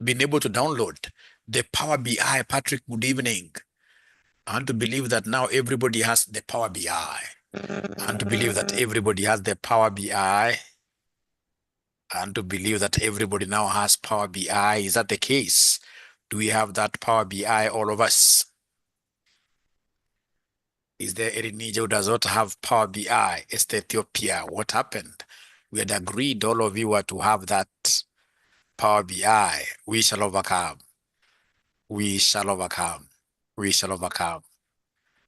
been able to download the Power BI. Patrick, good evening. I want to believe that now everybody has the Power BI. I want to believe that everybody has the Power BI. And to believe that everybody now has Power BI. Is that the case? Do we have that Power BI, all of us? Is there any Niger who does not have Power BI? It's Ethiopia. What happened? We had agreed, all of you, were to have that Power BI. We shall overcome. We shall overcome. We shall overcome.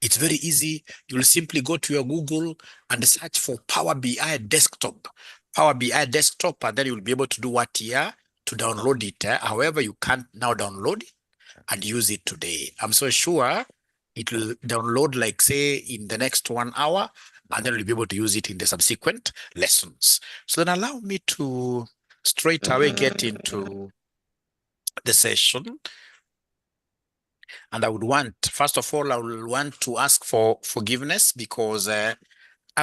It's very easy. You'll simply go to your Google and search for Power BI Desktop. Power BI Desktop, and then you'll be able to do what here? To download it. However, you can't now download it and use it today. I'm so sure it will download, like, say, in the next 1 hour, and then you'll be able to use it in the subsequent lessons. So then allow me to straight away get into the session. And I would want, first of all, I will want to ask for forgiveness because I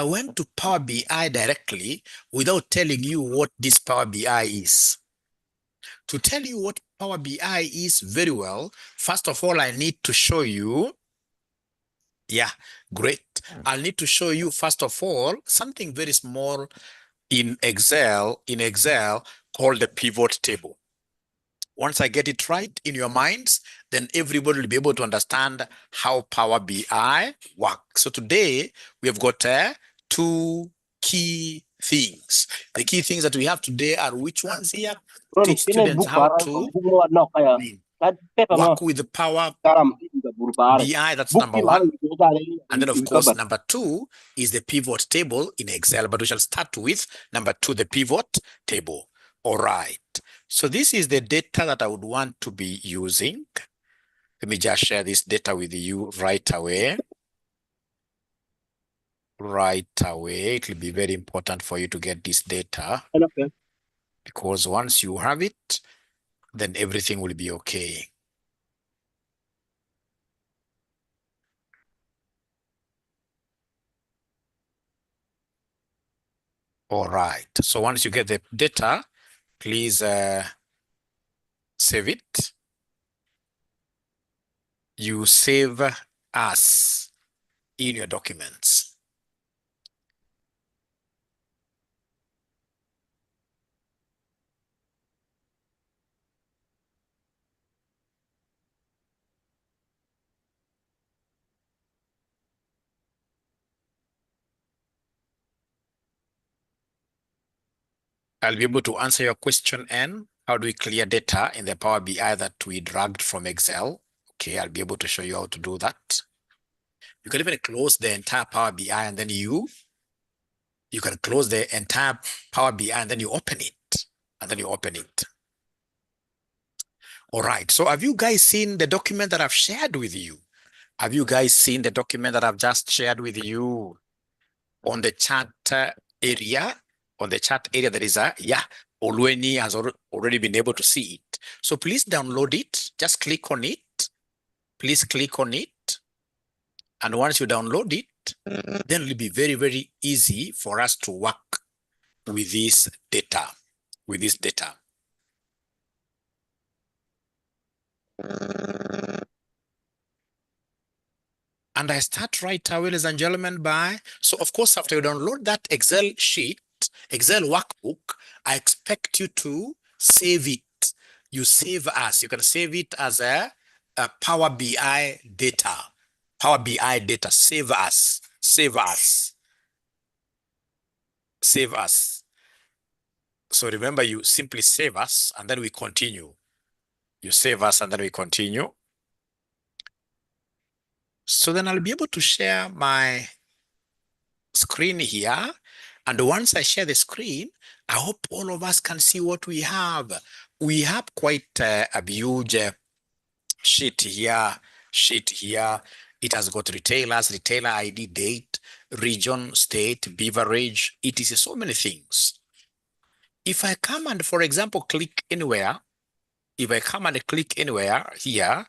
went to Power BI directly without telling you what this Power BI is. To tell you what Power BI is very well, first of all, I need to show you. Yeah, great. I'll need to show you, first of all, something very small in Excel, called the pivot table. Once I get it right in your minds, then everybody will be able to understand how Power BI works. So today, we have got two key things. The key things that we have today are which ones here? Teach students how to work with the Power BI, that's number one. And then, of course, number two is the pivot table in Excel. But we shall start with number two, the pivot table. All right. So this is the data that I would want to be using. Let me just share this data with you right away. Right away. It will be very important for you to get this data. Okay. Because once you have it, then everything will be okay. All right. So once you get the data, please save it. You save as in your documents. I'll be able to answer your question, N. How do we clear data in the Power BI that we dragged from Excel? Okay, I'll be able to show you how to do that. You can even close the entire Power BI and then you can close the entire Power BI and then you open it. And then you open it. All right, so have you guys seen the document that I've shared with you? Have you guys seen the document that I've just shared with you on the chat area? On the chat area, there is a, yeah, Olweni has already been able to see it. So please download it. Just click on it. Please click on it. And once you download it, then it'll be very, very easy for us to work with this data, And I start right away, ladies and gentlemen, by, so of course, after you download that Excel sheet, Excel workbook, I expect you to save it. You save as, you can save it as a Power BI data. Power BI data, save as, save as, save as. So remember, you simply save as, and then we continue. You save as, and then we continue. So then I'll be able to share my screen here. And once I share the screen, I hope all of us can see what we have. We have quite a huge sheet here. It has got retailers, retailer ID, date, region, state, beverage, etc. So many things. If I come and, for example, click anywhere, if I come and click anywhere here,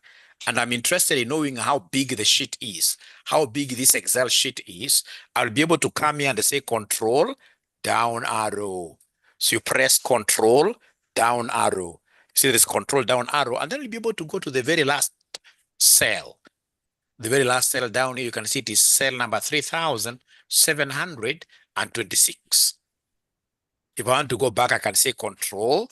and I'm interested in knowing how big the sheet is, how big this Excel sheet is, I'll be able to come here and say Control, down arrow. So you press Control, down arrow. See this control down arrow, and then you'll be able to go to the very last cell. The very last cell down here, you can see it is cell number 3726. If I want to go back, I can say control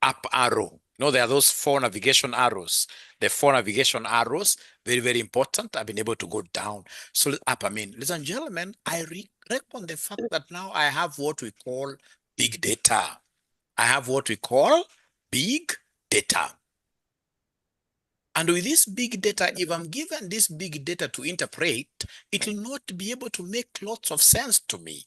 up arrow. You know, there are those 4 navigation arrows. The 4 navigation arrows, very, very important. I've been able to go down. So up, ladies and gentlemen, I reckon the fact that now I have what we call big data. I have what we call big data. And with this big data, if I'm given this big data to interpret, it will not be able to make lots of sense to me.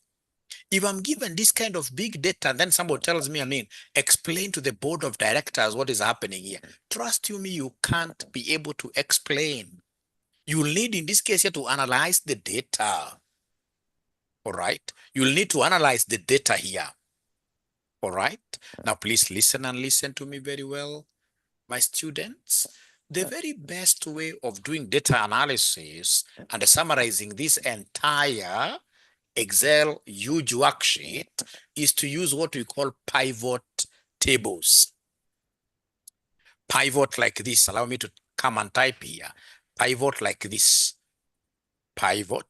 If I'm given this kind of big data, and then somebody tells me, explain to the board of directors what is happening here. Trust you me, you can't be able to explain. You'll need, in this case here, to analyze the data. All right? You'll need to analyze the data here. All right? Now, please listen and listen to me very well, my students. The very best way of doing data analysis and summarizing this entire Excel huge worksheet is to use what we call pivot tables. Pivot like this. Allow me to come and type here. Pivot like this. Pivot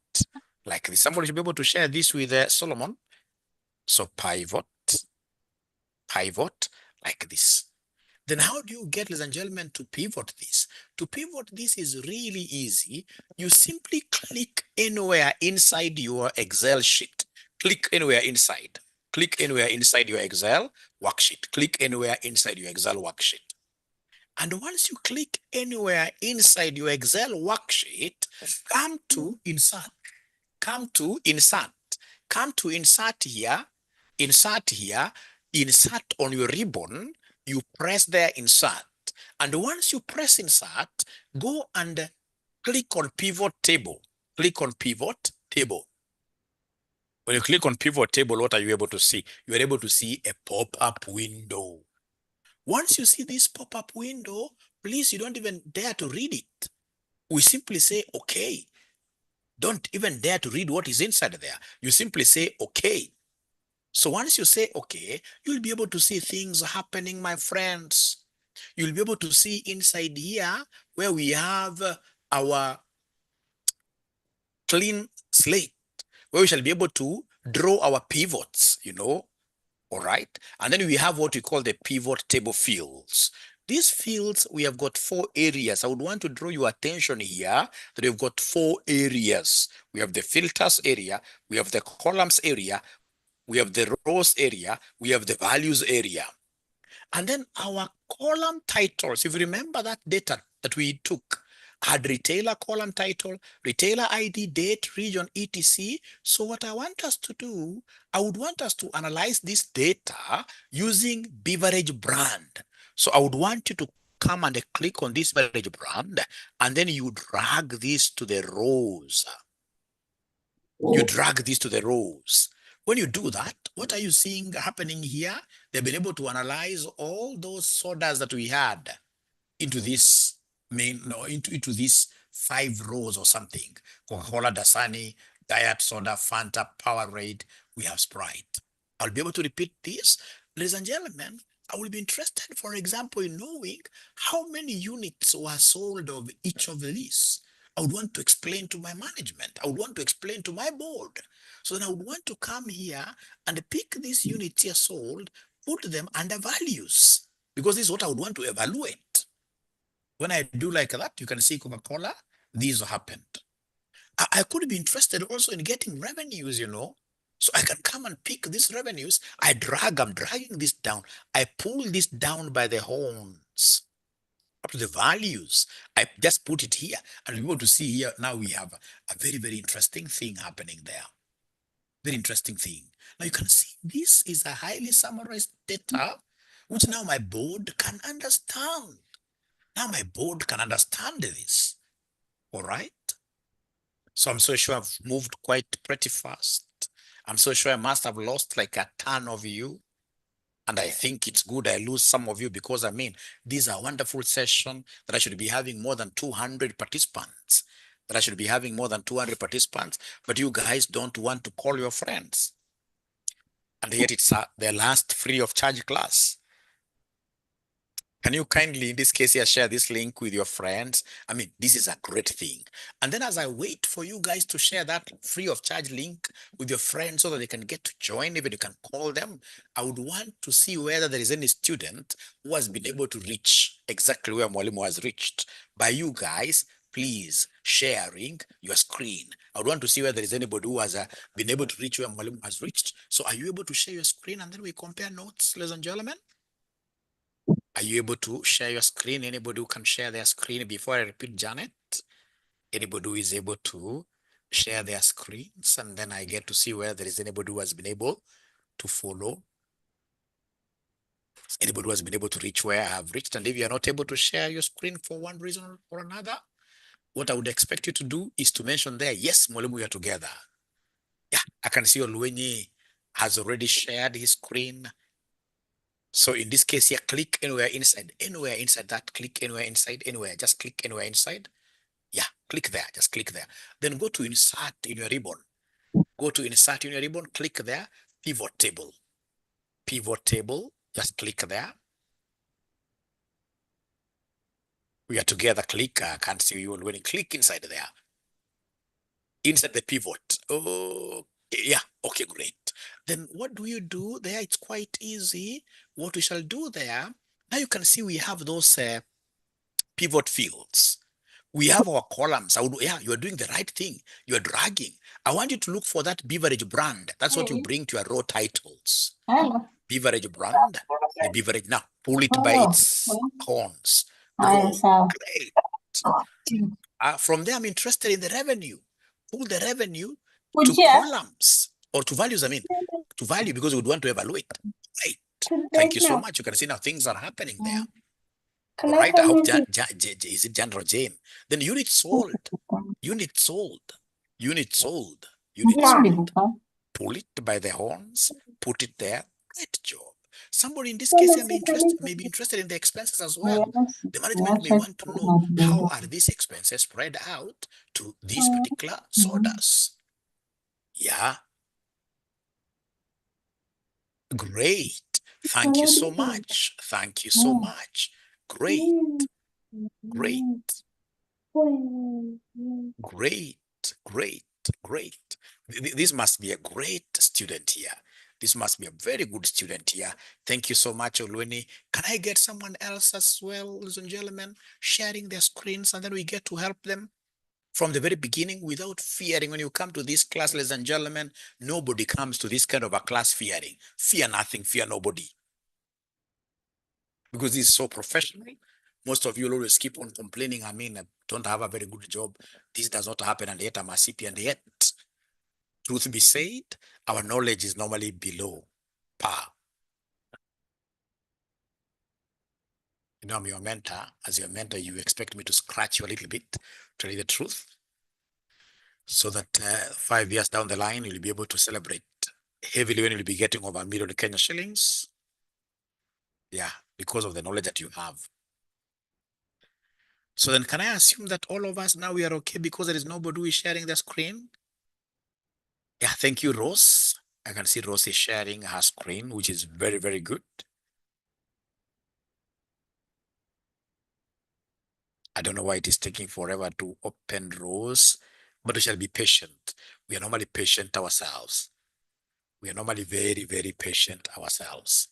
like this. Somebody should be able to share this with Solomon. So pivot like this. Then how do you get, ladies and gentlemen, to pivot this? To pivot this is really easy. You simply click anywhere inside your Excel sheet. Click anywhere inside. Click anywhere inside your Excel worksheet. Click anywhere inside your Excel worksheet. And once you click anywhere inside your Excel worksheet, come to insert. Come to insert. Come to insert here. Insert here. Insert on your ribbon. You press there insert. And once you press insert, go and click on pivot table. Click on pivot table. When you click on pivot table, what are you able to see? You are able to see a pop-up window. Once you see this pop-up window, please, you don't even dare to read it. We simply say, okay. Don't even dare to read what is inside there. You simply say, okay. So once you say, okay, you'll be able to see things happening, my friends. You'll be able to see inside here where we have our clean slate, where we shall be able to draw our pivots, all right? And then we have what we call the pivot table fields. These fields, we have got 4 areas. I would want to draw your attention here that we've got 4 areas. We have the filters area, we have the columns area, we have the rows area, we have the values area. And then our column titles, if you remember that data that we took, had retailer column title, retailer ID, date, region, etc. So what I want us to do, I would want us to analyze this data using beverage brand. So I would want you to come and click on this beverage brand, and then you drag this to the rows. You drag this to the rows. When you do that, what are you seeing happening here? They've been able to analyze all those sodas that we had into this into these 5 rows or something. Coca-Cola, Dasani, Diet Soda, Fanta, Powerade, we have Sprite. I'll be able to repeat this. Ladies and gentlemen, I will be interested, for example, in knowing how many units were sold of each of these. I would want to explain to my management. I would want to explain to my board. So then I would want to come here and pick these units here sold, put them under values, because this is what I would want to evaluate. When I do like that, you can see Coca-Cola, these happened. I could be interested also in getting revenues, So I can come and pick these revenues. I'm dragging this down. I pull this down by the horns up to the values. I just put it here, and we want to see here. Now we have a very, very interesting thing happening there. Very interesting thing. Now you can see this is a highly summarized data, which now my board can understand. Now my board can understand this. All right. So I'm so sure I've moved quite pretty fast. I'm so sure I must have lost like a ton of you. And I think it's good I lose some of you, because these are wonderful session that I should be having more than 200 participants. But you guys don't want to call your friends. And yet it's their last free of charge class. Can you kindly, in this case here, share this link with your friends? I mean, this is a great thing. And then as I wait for you guys to share that free of charge link with your friends so that they can get to join, even you can call them, I would want to see whether there is any student who has been able to reach exactly where Mwalimu has reached by you guys, please sharing your screen. I would want to see whether there is anybody who has been able to reach where Mwalimu has reached. So are you able to share your screen and then we compare notes, ladies and gentlemen? Are you able to share your screen? Anybody who can share their screen before I repeat Janet? Anybody who is able to share their screens, and then I get to see whether there is anybody who has been able to follow, anybody who has been able to reach where I have reached. And if you are not able to share your screen for one reason or another, what I would expect you to do is to mention there, yes, Mwalimu, we are together. Yeah, I can see Oluwenyi has already shared his screen. So in this case here, click anywhere inside that, click anywhere inside, anywhere, just click anywhere inside. Yeah, click there, just click there. Then go to insert in your ribbon. Go to insert in your ribbon, click there, pivot table. Pivot table, just click there. We are together, click, I can't see you when you click inside there. Inside the pivot. Oh, yeah, okay, great. Then what do you do there? It's quite easy. What we shall do there, now you can see we have those pivot fields. We have our columns. Yeah, you're doing the right thing. You're dragging. I want you to look for that beverage brand. That's what you bring to your row titles. Hello. Beverage brand, the beverage. Now, pull it by Oh, its horns. haya Oh, sawa. great. From there, I'm interested in the revenue. Pull the revenue to Kujia. columns or to values, I mean, to value because we would want to evaluate. Right. Thank you so much. You can see now things are happening there. All Can I right. I come hope with you? is it Jan or Jane? Then unit sold, unit sold, unit sold, unit sold. Pull it by the horns, put it there. Great job. Somebody in this case here may be interested in the expenses as well. The management may want to know how are these expenses spread out to these particular sodas. Yeah, great. Thank you so much. Thank you so much. Great, great. Great, great, great. This must be a great student here. This must be a very good student here. Thank you so much, Olweni. Can I get someone else as well, ladies and gentlemen, sharing their screens, and then we get to help them from the very beginning without fearing. When you come to this class, ladies and gentlemen, nobody comes to this kind of a class fearing. Fear nothing, fear nobody. Because this is so professional. Most of you will always keep on complaining. I mean, I don't have a very good job. This does not happen, and yet I'm a CP, and yet, truth be said, our knowledge is normally below par. You know, I'm your mentor. As your mentor, you expect me to scratch you a little bit, tell you the truth, so that 5 years down the line, you'll be able to celebrate heavily when you'll be getting over 1 million Kenya shillings. Yeah, because of the knowledge that you have. So then can I assume that all of us now we are okay because there is nobody who is sharing the screen? Yeah, thank you, Rose. I can see Rose is sharing her screen, which is very, very good. I don't know why it is taking forever to open Rose, but we shall be patient. We are normally patient ourselves. We are normally very, very patient ourselves.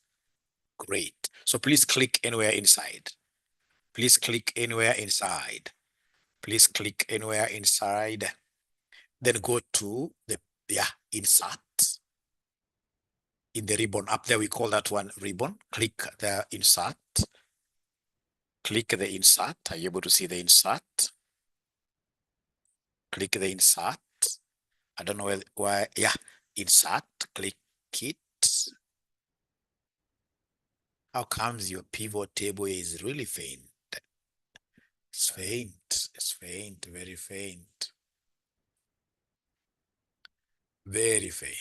Great. So please click anywhere inside. Please click anywhere inside. Please click anywhere inside. Then go to the insert. In the ribbon up there, we call that one ribbon. Click the insert. Click the insert. Are you able to see the insert? Click the insert. I don't know why. Yeah, insert. Click it. How comes your pivot table is really faint? It's faint. It's faint. Very faint. Very faint.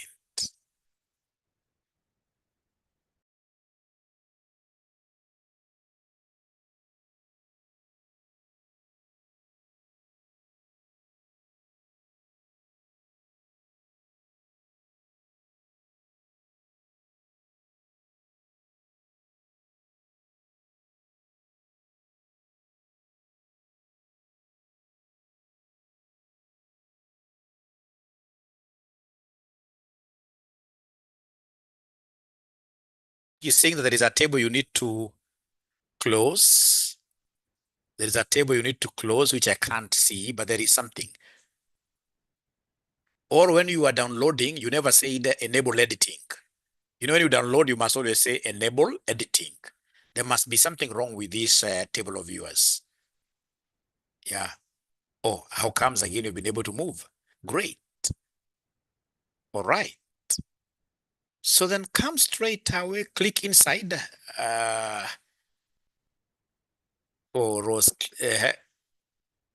You're saying that there is a table you need to close. There is a table you need to close, which I can't see, but there is something. Or when you are downloading, you never say the enable editing. You know, when you download, you must always say enable editing. There must be something wrong with this table of viewers. Yeah. Oh, how comes again you've been able to move? Great. All right. So then come straight away, click inside. Oh, Rose,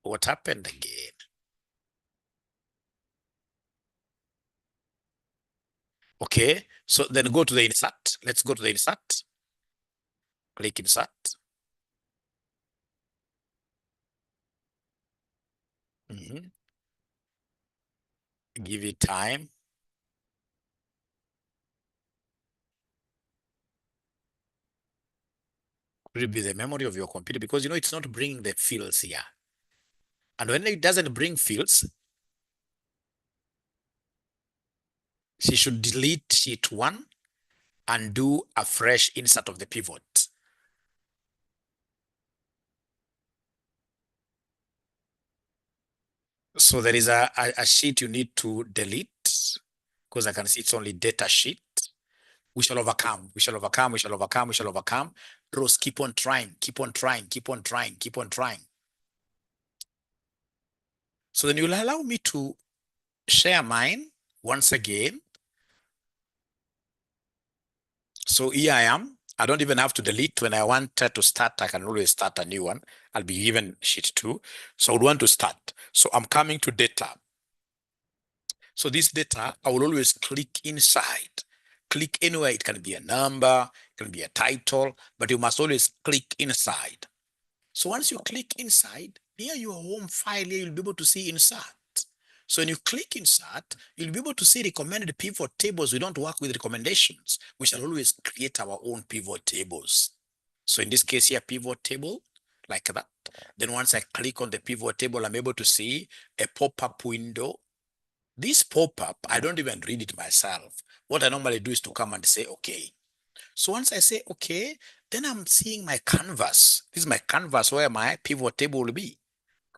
what happened again? Okay. So then go to the insert. Let's go to the insert. Click insert. Mhm. Give it time. It will be the memory of your computer because you know it's not bringing the fields here. And when it doesn't bring fields, she should delete sheet one and do a fresh insert of the pivot. So there is a sheet you need to delete because I can see it's only data sheet. We shall overcome, we shall overcome, we shall overcome, we shall overcome. Rose, keep on trying, keep on trying, keep on trying, keep on trying. So then you'll allow me to share mine once again. So here I am. I don't even have to delete. When I want to start, I can always start a new one. I'll be given sheet two. So I would want to start. So I'm coming to data. So this data, I will always click inside. Click anywhere. It can be a number, it can be a title, but you must always click inside. So once you click inside, near your home file here, you'll be able to see insert. So when you click insert, you'll be able to see recommended pivot tables. We don't work with recommendations. We shall always create our own pivot tables. So in this case here, pivot table, like that. Then once I click on the pivot table, I'm able to see a pop-up window. This pop-up, I don't even read it myself. What I normally do is to come and say, okay. So once I say, okay, then I'm seeing my canvas. This is my canvas where my pivot table will be,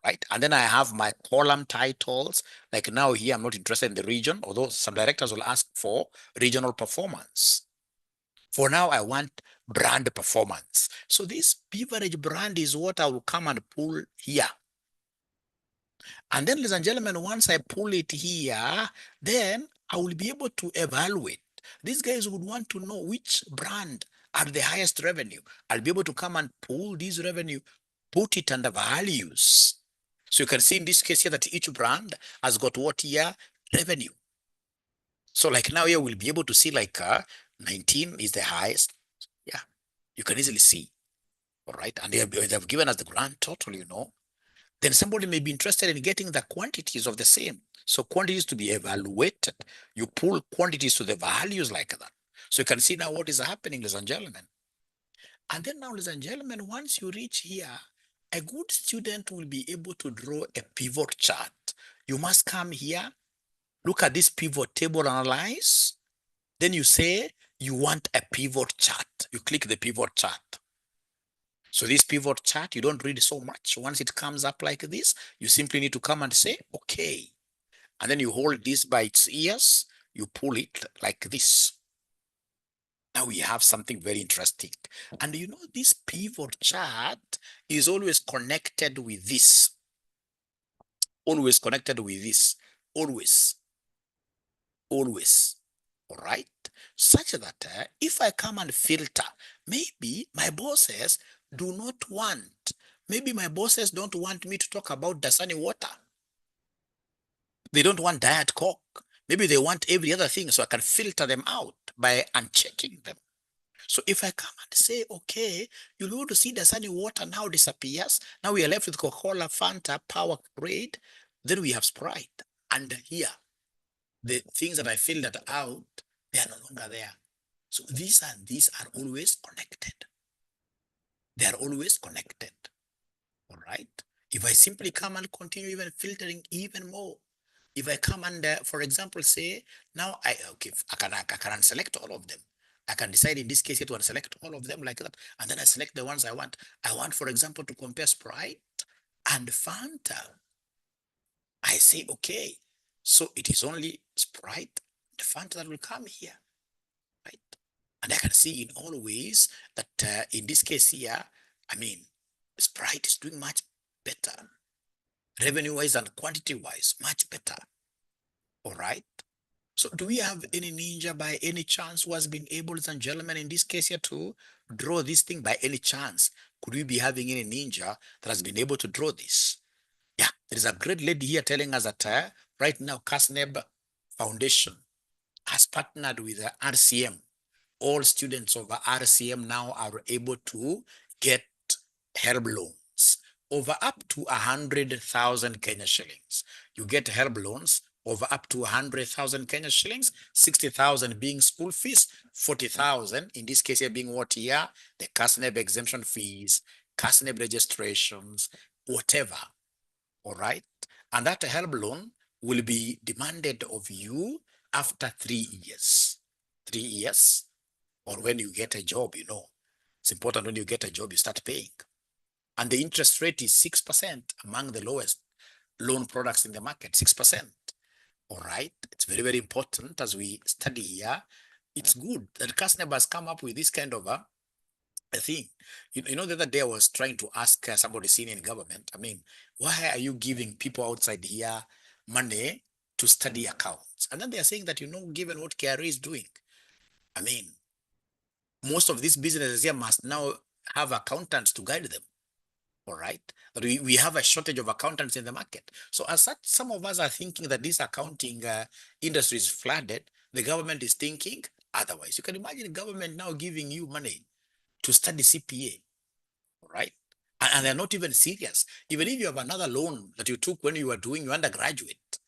right? And then I have my column titles. Like now here, I'm not interested in the region, although some directors will ask for regional performance. For now, I want brand performance. So this beverage brand is what I will come and pull here. And then, ladies and gentlemen, once I pull it here, then I will be able to evaluate. These guys would want to know which brand are the highest revenue. I'll be able to come and pull this revenue, put it under values. So you can see in this case here that each brand has got what here? Revenue. So like now here we'll be able to see like 19 is the highest. Yeah, you can easily see. All right. And they've given us the grand total, you know. Then somebody may be interested in getting the quantities of the same. So quantities to be evaluated. You pull quantities to the values like that. So you can see now what is happening, ladies and gentlemen. And then now, ladies and gentlemen, once you reach here, a good student will be able to draw a pivot chart. You must come here, look at this pivot table, analyze. Then you say you want a pivot chart. You click the pivot chart. So this pivot chart, you don't read so much. Once it comes up like this, you simply need to come and say, okay. And then you hold this by its ears, you pull it like this. Now we have something very interesting. And you know, this pivot chart is always connected with this. Always connected with this. Always. Always. All right. Such that if I come and filter, maybe my bosses do not want, maybe my bosses don't want me to talk about Dasani water. They don't want Diet Coke. Maybe they want every other thing, so I can filter them out by unchecking them. So if I come and say, okay, you'll be able to see Dasani water now disappears. Now we are left with Coca-Cola, Fanta, Powerade. Then we have Sprite. And here, the things that I filtered out, they are no longer there. So these and these are always connected. They are always connected. All right. If I simply come and continue even filtering even more, if I come and, for example, say, now I can select all of them. I can decide in this case here to select all of them like that. And then I select the ones I want. I want, for example, to compare Sprite and Fanta. I say, okay, so it is only Sprite and Fanta that will come here, right? And I can see in all ways that in this case here, I mean, Sprite is doing much better, revenue-wise and quantity-wise, much better. All right. So do we have any ninja by any chance who has been able, ladies and gentlemen, in this case here to draw this thing by any chance? Could we be having any ninja that has been able to draw this? Yeah, there is a great lady here telling us that right now CASNEB Foundation has partnered with RCM. All students of RCM now are able to get HELB loans over up to 100,000 Kenya shillings. You get HELB loans over up to 100,000 Kenya shillings, 60,000 being school fees, 40,000 in this case here being what year? The CASNEB exemption fees, CASNEB registrations, whatever. All right. And that HELB loan will be demanded of you after 3 years. 3 years, or when you get a job, you know. It's important when you get a job, you start paying. And the interest rate is 6%, among the lowest loan products in the market, 6%. All right. It's very, very important as we study here. It's good that CASNEB has come up with this kind of a thing. You know, the other day I was trying to ask somebody senior in government, I mean, why are you giving people outside here money to study accounts? And then they are saying that, you know, given what KRA is doing, I mean, most of these businesses here must now have accountants to guide them. All right. We have a shortage of accountants in the market. So as such, some of us are thinking that this accounting industry is flooded. The government is thinking otherwise. You can imagine government now giving you money to study CPA, all right? And they're not even serious. Even if you have another loan that you took when you were doing your undergraduate,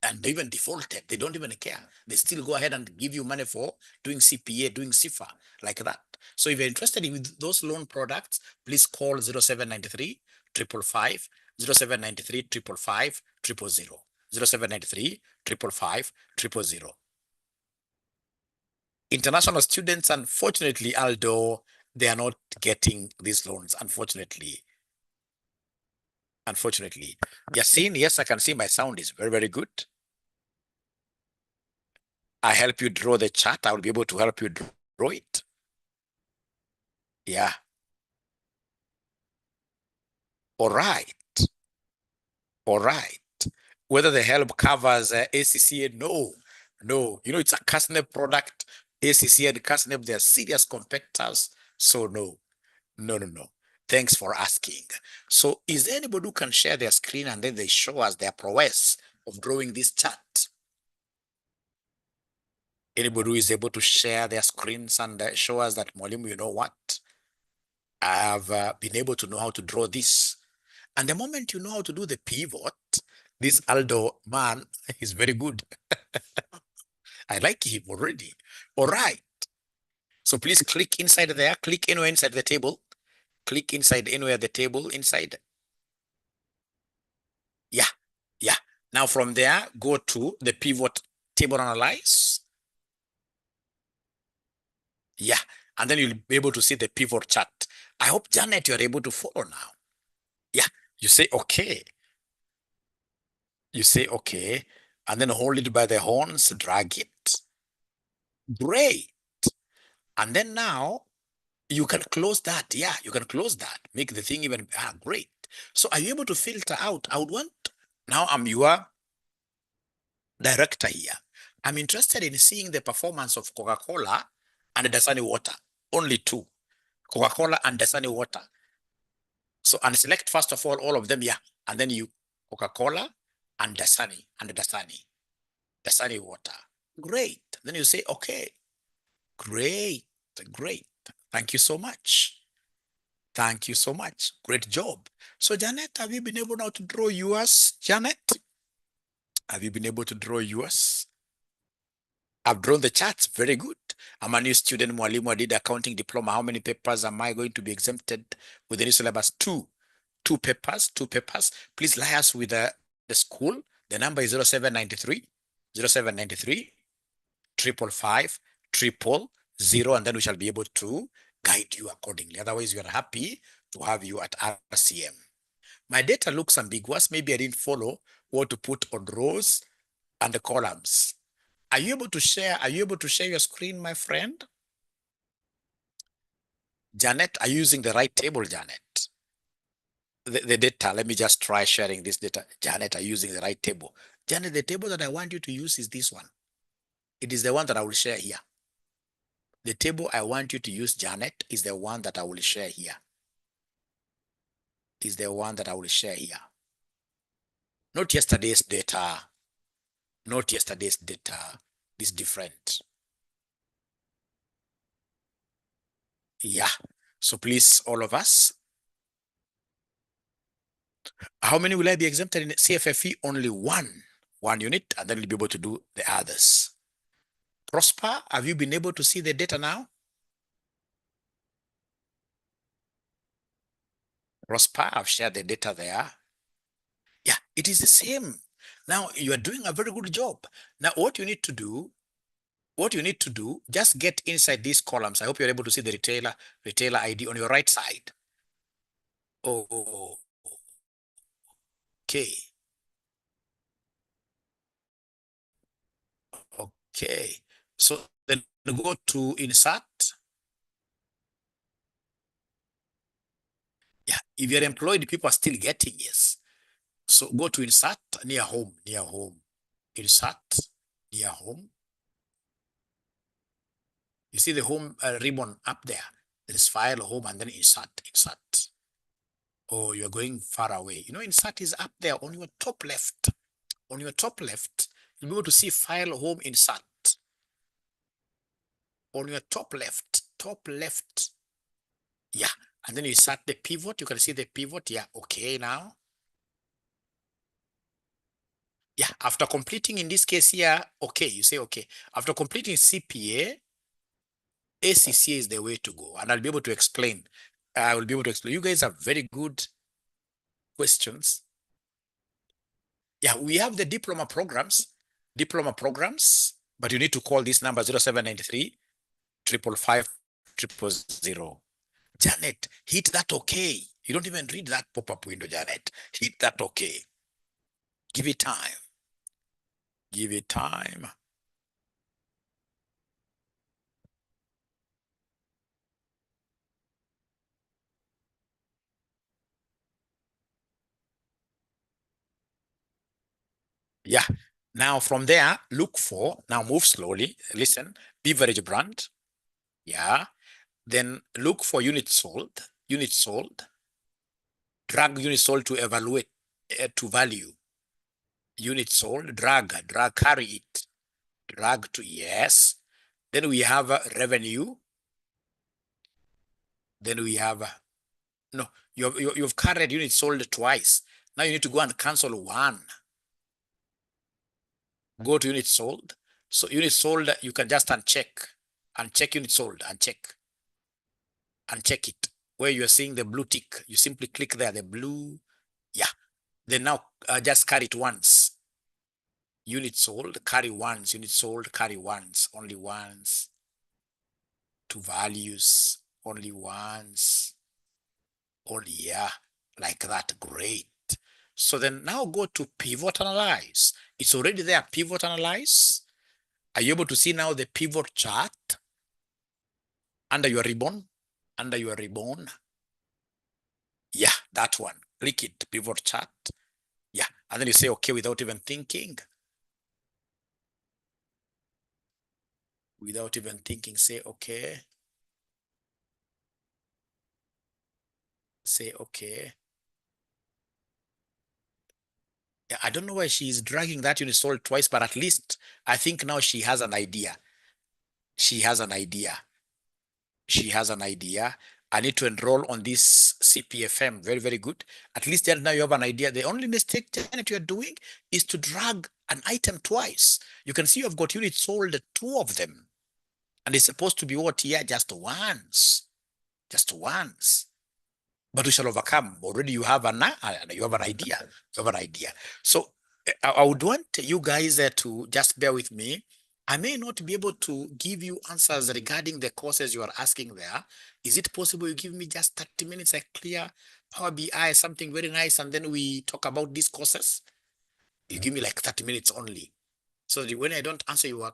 and they even defaulted, they don't even care. They still go ahead and give you money for doing CPA, doing CIFA, like that. So if you're interested in those loan products, please call 0793 555 0793 555 000 0793 555 000. International students, unfortunately, Aldo, they are not getting these loans, unfortunately. Unfortunately. Yasin, yes, I can see my sound is very, very good. I help you draw the chart. I will be able to help you draw it. Yeah. All right. All right. Whether the help covers ACCA, no. No. You know, it's a CASNEB product. ACCA and CASNEB, they're serious competitors. So no. No, no, no. Thanks for asking. So is there anybody who can share their screen and then they show us their prowess of drawing this chart? Anybody who is able to share their screens and show us that, Mwalimu, you know what? I have been able to know how to draw this. And the moment you know how to do the pivot, this Aldo man is very good. I like him already. All right. So please click inside there, click anywhere inside the table, click inside anywhere the table inside. Yeah, yeah. Now from there, go to the pivot table analyze. Yeah, and then you'll be able to see the pivot chart. I hope, Janet, you're able to follow now. Yeah, you say, okay. You say, okay, and then hold it by the horns, drag it. Great. And then now you can close that. Yeah, you can close that. Make the thing even, great. So are you able to filter out? I would want, now I'm your director here. I'm interested in seeing the performance of Coca-Cola and Dasani water. Only two, Coca-Cola and Dasani water. So, and select first of all of them, yeah. And then you, Coca-Cola and Dasani water. Great. Then you say, okay, great, great. Thank you so much. Thank you so much. Great job. So Janet, have you been able now to draw yours? Janet, have you been able to draw yours? I've drawn the charts. Very good. I'm a new student, Mwalimu. I did accounting diploma. How many papers am I going to be exempted with the new syllabus? Two papers. Please liaise with the school. The number is 0793 555 0, and then we shall be able to guide you accordingly. Otherwise, we are happy to have you at RCM. My data looks ambiguous. Maybe I didn't follow what to put on rows and the columns. Are you able to share? Are you able to share your screen, my friend? Janet, are you using the right table, Janet? The data, let me just try sharing this data. Janet, are you using the right table? Janet, the table that I want you to use is this one. It is the one that I will share here. The table I want you to use, Janet, is the one that I will share here. Is the one that I will share here. Not yesterday's data. Not yesterday's data. It's different. Yeah. So please, all of us, how many will I be exempted in CFFE? Only one unit, and then we'll be able to do the others. Prosper, have you been able to see the data now? Prosper, I've shared the data there. Yeah, it is the same. Now you are doing a very good job. Now what you need to do, just get inside these columns. I hope you're able to see the retailer ID on your right side. Oh, okay. Okay. So then go to insert. Yeah, if you're employed, people are still getting, yes. So go to insert, near home, insert, near home. You see the home ribbon up there. There is file, home, and then insert. Oh, you're going far away. You know, insert is up there on your top left. On your top left, you'll be able to see file, home, insert. On your top left. Yeah, and then you insert the pivot. You can see the pivot. Yeah, okay now. Yeah, after completing, in this case here, okay, you say okay. After completing CPA, ACCA is the way to go. And I'll be able to explain. I will be able to explain. You guys have very good questions. Yeah, we have the diploma programs, but you need to call this number 0793 555 000. Janet, hit that okay. You don't even read that pop-up window, Janet. Hit that okay. Give it time. Give it time. Yeah. Now from there, look for, now move slowly. Listen, beverage brand. Yeah. Then look for unit sold. Drag unit sold to evaluate, to value. Unit sold, drag, carry it. Drag to yes. Then we have revenue. Then we have, no, you've carried unit sold twice. Now you need to go and cancel one. Go to unit sold. So unit sold, you can just uncheck unit sold, uncheck it. Where you're seeing the blue tick, you simply click there, the blue, yeah. Then now just carry it once. Unit sold, carry once, unit sold, carry once, only once. To values, only once. Only, yeah, like that, great. So then now go to pivot analyze. It's already there, pivot analyze. Are you able to see now the pivot chart under your ribbon? Under your ribbon. Yeah, that one. Click it, pivot chart. Yeah, and then you say okay without even thinking. Without even thinking, say okay. Say okay. Yeah, I don't know why she's dragging that unit sold twice, but at least I think now she has an idea. She has an idea. She has an idea. I need to enroll on this CPFM. Very, very good. At least then now you have an idea. The only mistake, Janet, you're doing is to drag an item twice. You can see you've got units sold, two of them. And it's supposed to be what here? Just once. Just once. But we shall overcome. Already you have an idea. You have an idea. So I would want you guys to just bear with me. I may not be able to give you answers regarding the courses you are asking there. Is it possible you give me just 30 minutes, a clear Power BI, something very nice, and then we talk about these courses? You give me like 30 minutes only. So that when I don't answer your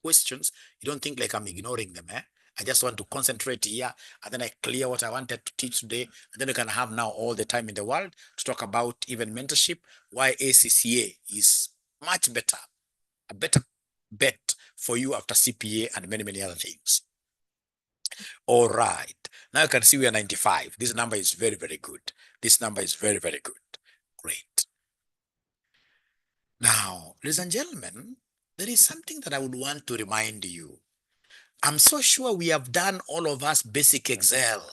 questions, you don't think like I'm ignoring them. I just want to concentrate here, and then I clear what I wanted to teach today. And then you can have now all the time in the world to talk about even mentorship, why ACCA is much better, a better bet for you after CPA and many, many other things. All right. Now you can see we are 95. This number is very, very good. This number is very, very good. Great. Now, ladies and gentlemen, there is something that I would want to remind you. I'm so sure we have done, all of us, basic Excel.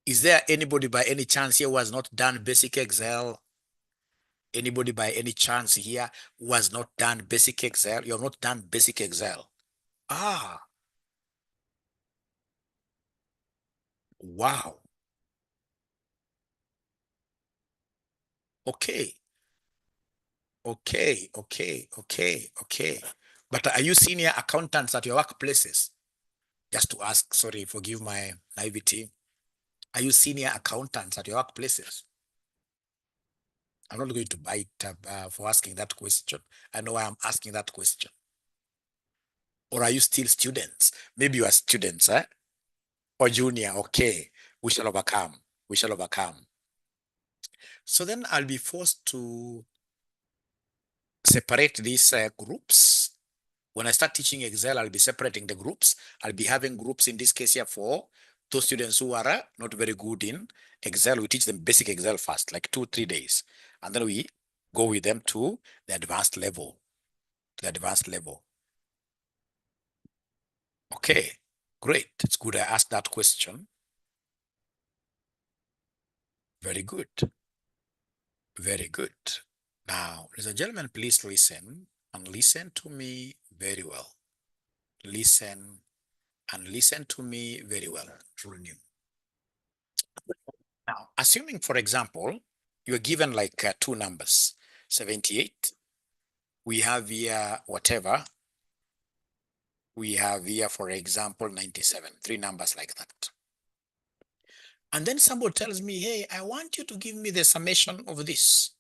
Is there anybody by any chance here who has not done basic Excel? Anybody by any chance here who has not done basic Excel? You have not done basic Excel. Ah, wow. Okay. Okay. But are you senior accountants at your workplaces? Just to ask, sorry, forgive my naivety. Are you senior accountants at your workplaces? I'm not going to bite for asking that question. I know why I'm asking that question. Or are you still students? Maybe you are students, eh? Or junior, okay. We shall overcome. We shall overcome. So then I'll be forced to separate these groups. When I start teaching Excel, I'll be separating the groups. I'll be having groups in this case here for those students who are not very good in Excel. We teach them basic Excel first, like 2-3 days. And then we go with them to the advanced level, Okay, great. It's good I asked that question. Very good. Very good. Now, ladies and gentlemen, please listen and listen to me very well. Listen and listen to me very well. Rule new. Now, assuming, for example, you're given like two numbers, 78. We have here whatever. We have here, for example, 97, three numbers like that. And then somebody tells me, hey, I want you to give me the summation of this.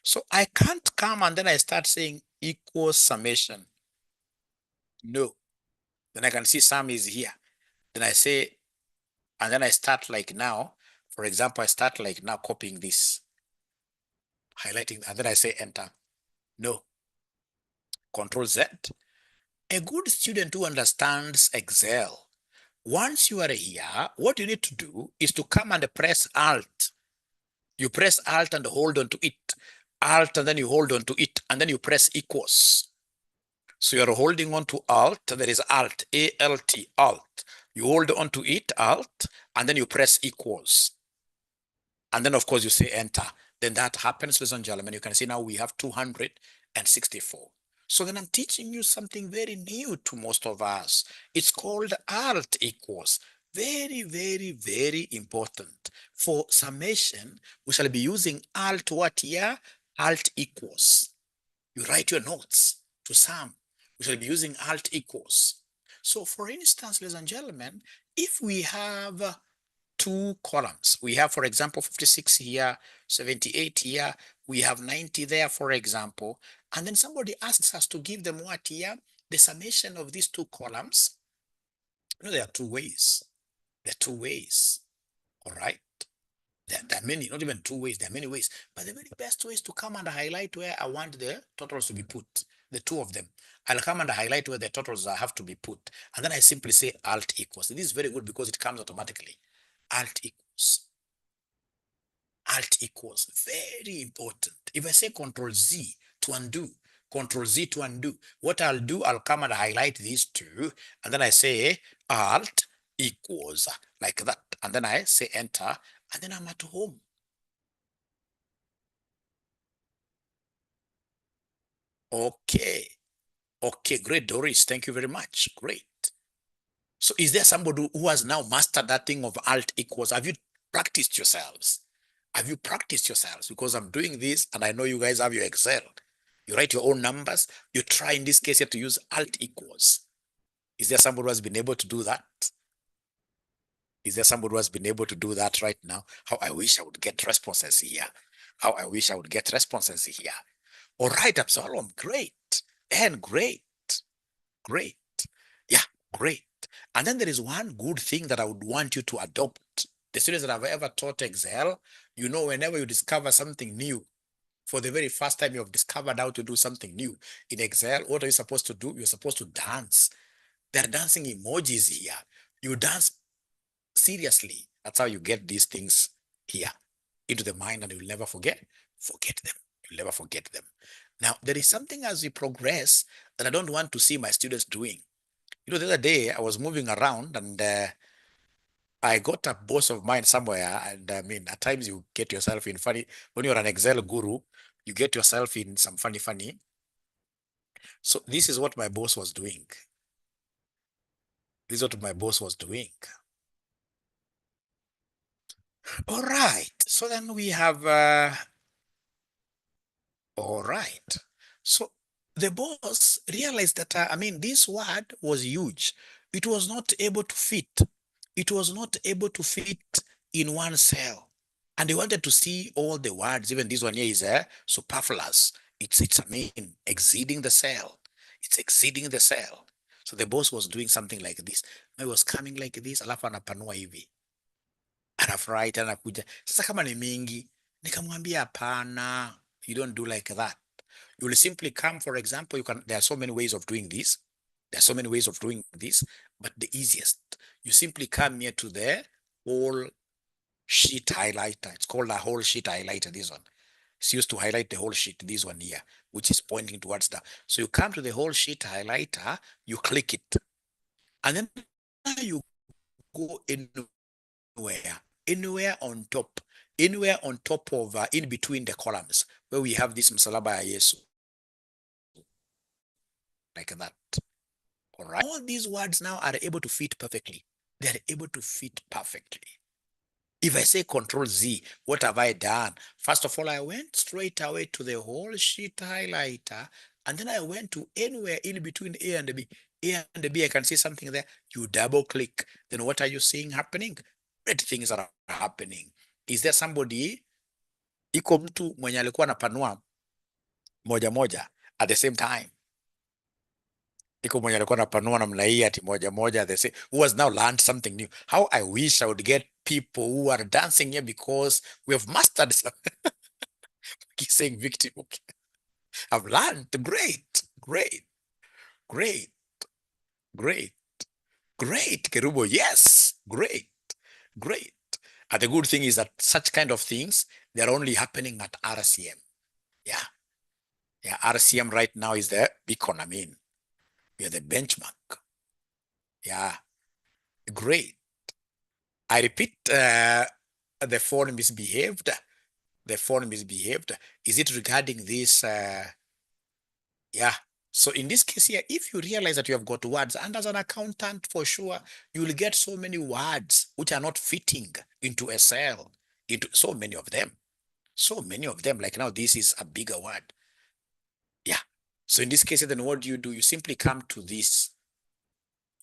So I can't come and then I start saying equals summation. No. Then I can see sum is here. Then I say, and then I start like now, for example, I start like now copying this, highlighting, and then I say enter. No. Control Z. A good student who understands Excel, once you are here, what you need to do is to come and press Alt. You press Alt and hold on to it. Alt and then you hold on to it, and then you press equals. So you're holding on to Alt, there is Alt, A-L-T, Alt. You hold on to it, Alt, and then you press equals. And then, of course, you say enter. Then that happens, ladies and gentlemen. You can see now we have 264. So then I'm teaching you something very new to most of us. It's called Alt equals. Very, very, very important. For summation, we shall be using Alt what here? Alt equals. You write your notes to sum. We shall be using Alt equals. So for instance, ladies and gentlemen, if we have two columns, we have, for example, 56 here, 78 here, we have 90 there, for example, and then somebody asks us to give them what here? The summation of these two columns. You know, there are two ways. There are two ways, all right? There are many, not even two ways, there are many ways. But the very best way is to come and highlight where I want the totals to be put, the two of them. I'll come and highlight where the totals have to be put. And then I simply say Alt equals. This is very good because it comes automatically. Alt equals. Alt equals. Very important. If I say Control Z to undo, Control Z to undo, what I'll do, I'll come and highlight these two. And then I say Alt equals like that. And then I say enter. And then I'm at home. Okay. Okay, great, Doris. Thank you very much. Great. So is there somebody who has now mastered that thing of Alt equals? Have you practiced yourselves? Have you practiced yourselves? Because I'm doing this and I know you guys have your Excel. You write your own numbers. You try in this case here to use alt equals. Is there somebody who has been able to do that? Is there somebody who has been able to do that right now? How I wish I would get responses here. How I wish I would get responses here. All right, Absalom, great. And great, great. Yeah, great. And then there is one good thing that I would want you to adopt. The students that have ever taught Excel, you know, whenever you discover something new, for the very first time you have discovered how to do something new in Excel, what are you supposed to do? You're supposed to dance. There are dancing emojis here. You dance seriously. That's how you get these things here into the mind, and you'll never forget them. You'll never forget them. Now, there is something as we progress that I don't want to see my students doing. You know, the other day I was moving around and I got a boss of mine somewhere. And I mean, at times you get yourself in funny, when you're an Excel guru, you get yourself in some funny. So this is what my boss was doing. This is what my boss was doing. All right. So then we have, all right. So the boss realized that, I mean, this word was huge. It was not able to fit. It was not able to fit in one cell. And they wanted to see all the words. Even this one here is superfluous. It's, I mean, exceeding the cell. It's exceeding the cell. So the boss was doing something like this. He was coming like this, alafu anapanua hivi. Anafurahi tena anakuja. Sasa kama ni mingi, nikamwambia hapana, you don't do like that. You will simply come, for example, there are so many ways of doing this. There are so many ways of doing this, but the easiest, you simply come here to the whole sheet highlighter. It's called a whole sheet highlighter, this one. It's used to highlight the whole sheet, this one here, which is pointing towards the. So you come to the whole sheet highlighter, you click it, and then you go anywhere on top of, in between the columns, where we have this msalaba ya Yesu, like that. All right. All these words now are able to fit perfectly. They are able to fit perfectly. If I say Control Z, what have I done? First of all, I went straight away to the whole sheet highlighter, and then I went to anywhere in between A and B. A and B, I can see something there. You double click. Then what are you seeing happening? Great things are happening. Is there somebody, iko mtu mwenye alikuwa anapanua moja moja at the same time? Iko mwenye alikuwa anapanua namna hii ati moja moja, they say, who has now learned something new. How I wish I would get people who are dancing here, because we have mastered some. Keep saying victim. Okay. I've learned. Great, great, great, great, great, Kerubo. Yes, great, great. And the good thing is that such kind of things, they're only happening at RCM. Yeah. Yeah, RCM right now is the beacon. I mean, we are the benchmark. Yeah, great. I repeat, the phone misbehaved. The phone misbehaved. Is it regarding this? Yeah. So in this case here, if you realize that you have got words, and as an accountant, for sure, you will get so many words which are not fitting into a cell, into so many of them. So many of them. Like now, this is a bigger word. Yeah. So in this case, then what do? You simply come to this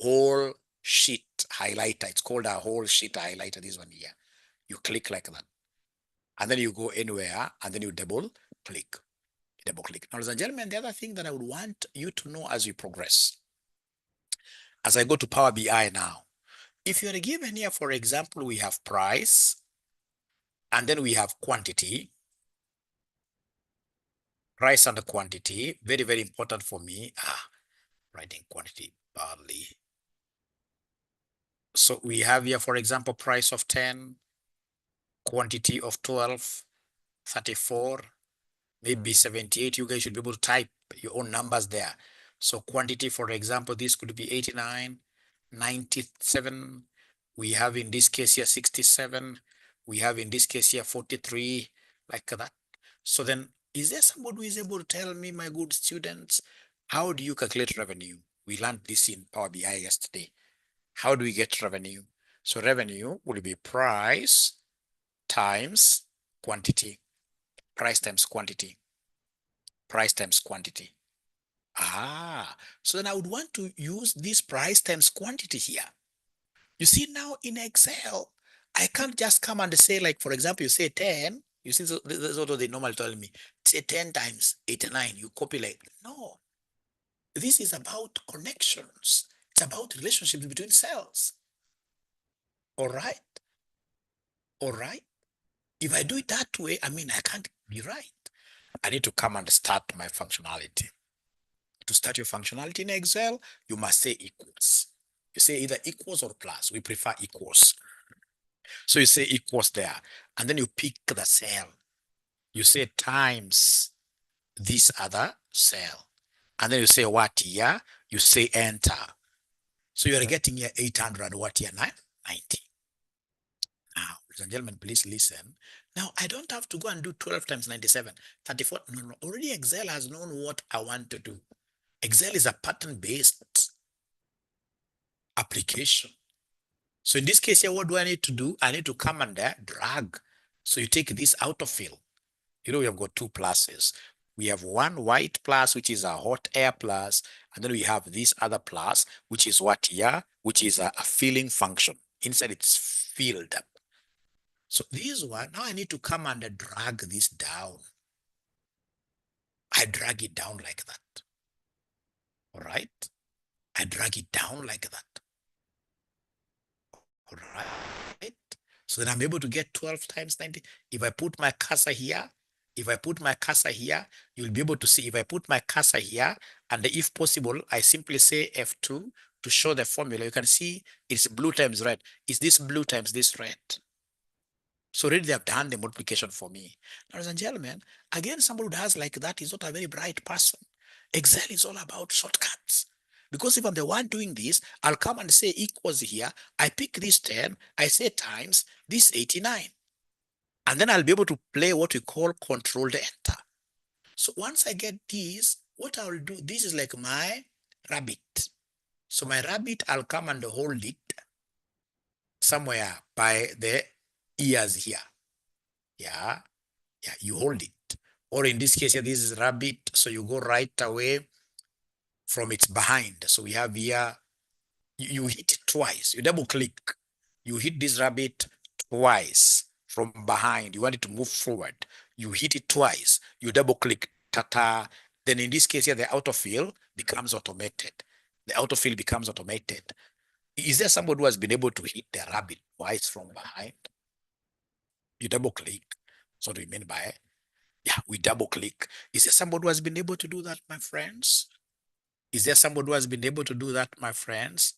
whole sheet highlighter. It's called a whole sheet highlighter, this one here. You click like that. And then you go anywhere, and then you double click. Double click. Now, ladies and gentlemen, the other thing that I would want you to know as we progress, as I go to Power BI now, if you're given here, for example, we have price, and then we have quantity, price and quantity, very, very important for me. Writing quantity badly. So we have here, for example, price of 10, quantity of 12, 34, maybe 78. You guys should be able to type your own numbers there. So quantity, for example, this could be 89, 97. We have in this case here 67. We have in this case here 43, like that. So then, is there somebody who is able to tell me, my good students, how do you calculate revenue? We learned this in Power BI yesterday. How do we get revenue? So revenue will be price times quantity. Price times quantity. price times quantity. So then I would want to use this price times quantity here. You see, now in Excel, I can't just come and say, like, for example, you say 10, you see, so this is what they normally tell me, say 10 times 89, you copy like, no, this is about connections. It's about relationships between cells. All right. All right. If I do it that way, I mean, I can't be right. I need to come and start my functionality. To start your functionality in Excel, you must say equals. You say either equals or plus. We prefer equals. So you say equals there, and then you pick the cell. You say times this other cell. And then you say what year? You say enter. So you are getting here 800, what year? 90. Now, ladies and gentlemen, please listen. Now, I don't have to go and do 12 times 97, 34. No, no, already Excel has known what I want to do. Excel is a pattern-based application. So in this case here, what do I need to do? I need to come and drag. So you take this autofill. You know, we have got two pluses. We have one white plus, which is a hot air plus, and then we have this other plus, which is what here, which is a filling function. Inside it's filled up. So this one, now I need to come and drag this down. I drag it down like that. All right. I drag it down like that. All right. So then I'm able to get 12 times 90. If I put my cursor here, you'll be able to see. If I put my cursor here, and if possible, I simply say F2 to show the formula. You can see it's blue times red. Is this blue times this red? So already they have done the multiplication for me. Ladies and gentlemen, again, somebody who has like that is not a very bright person. Excel is all about shortcuts. Because if I'm the one doing this, I'll come and say equals here. I pick this 10, I say times this 89. And then I'll be able to play what we call controlled enter. So once I get this, what I'll do, this is like my rabbit. So my rabbit, I'll come and hold it somewhere by the ears here. Yeah, you hold it. Or in this case, this is rabbit. So you go right away from its behind. So we have here, you hit it twice. You double click. You hit this rabbit twice from behind. You want it to move forward. You hit it twice. You double click. Ta-ta. Then in this case here, the autofill becomes automated. The autofill becomes automated. Is there somebody who has been able to hit the rabbit twice from behind? You double click. So what do you mean by it? Yeah, we double click. Is there somebody who has been able to do that, my friends? Is there somebody who has been able to do that, my friends?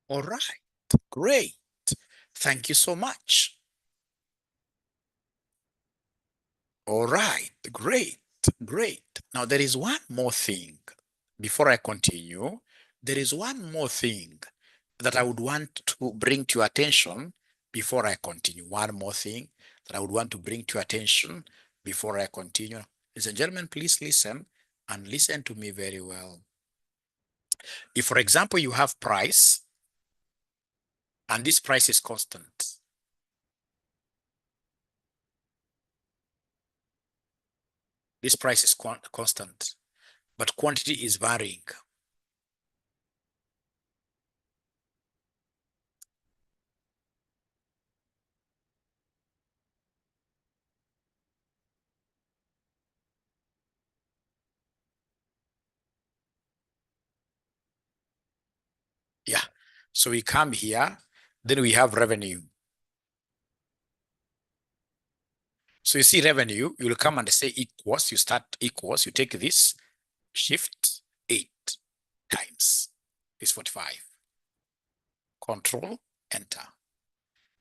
All right, great. Thank you so much. All right, great, great. Now there is one more thing before I continue. There is one more thing that I would want to bring to your attention before I continue. One more thing that I would want to bring to your attention before I continue. Ladies and gentlemen, please listen and listen to me very well. If, for example, you have price and this price is constant, this price is constant, but quantity is varying. Yeah. So we come here, then we have revenue. So you see revenue, you'll come and say equals, you start equals, you take this, shift 8 times is 45. Control, enter.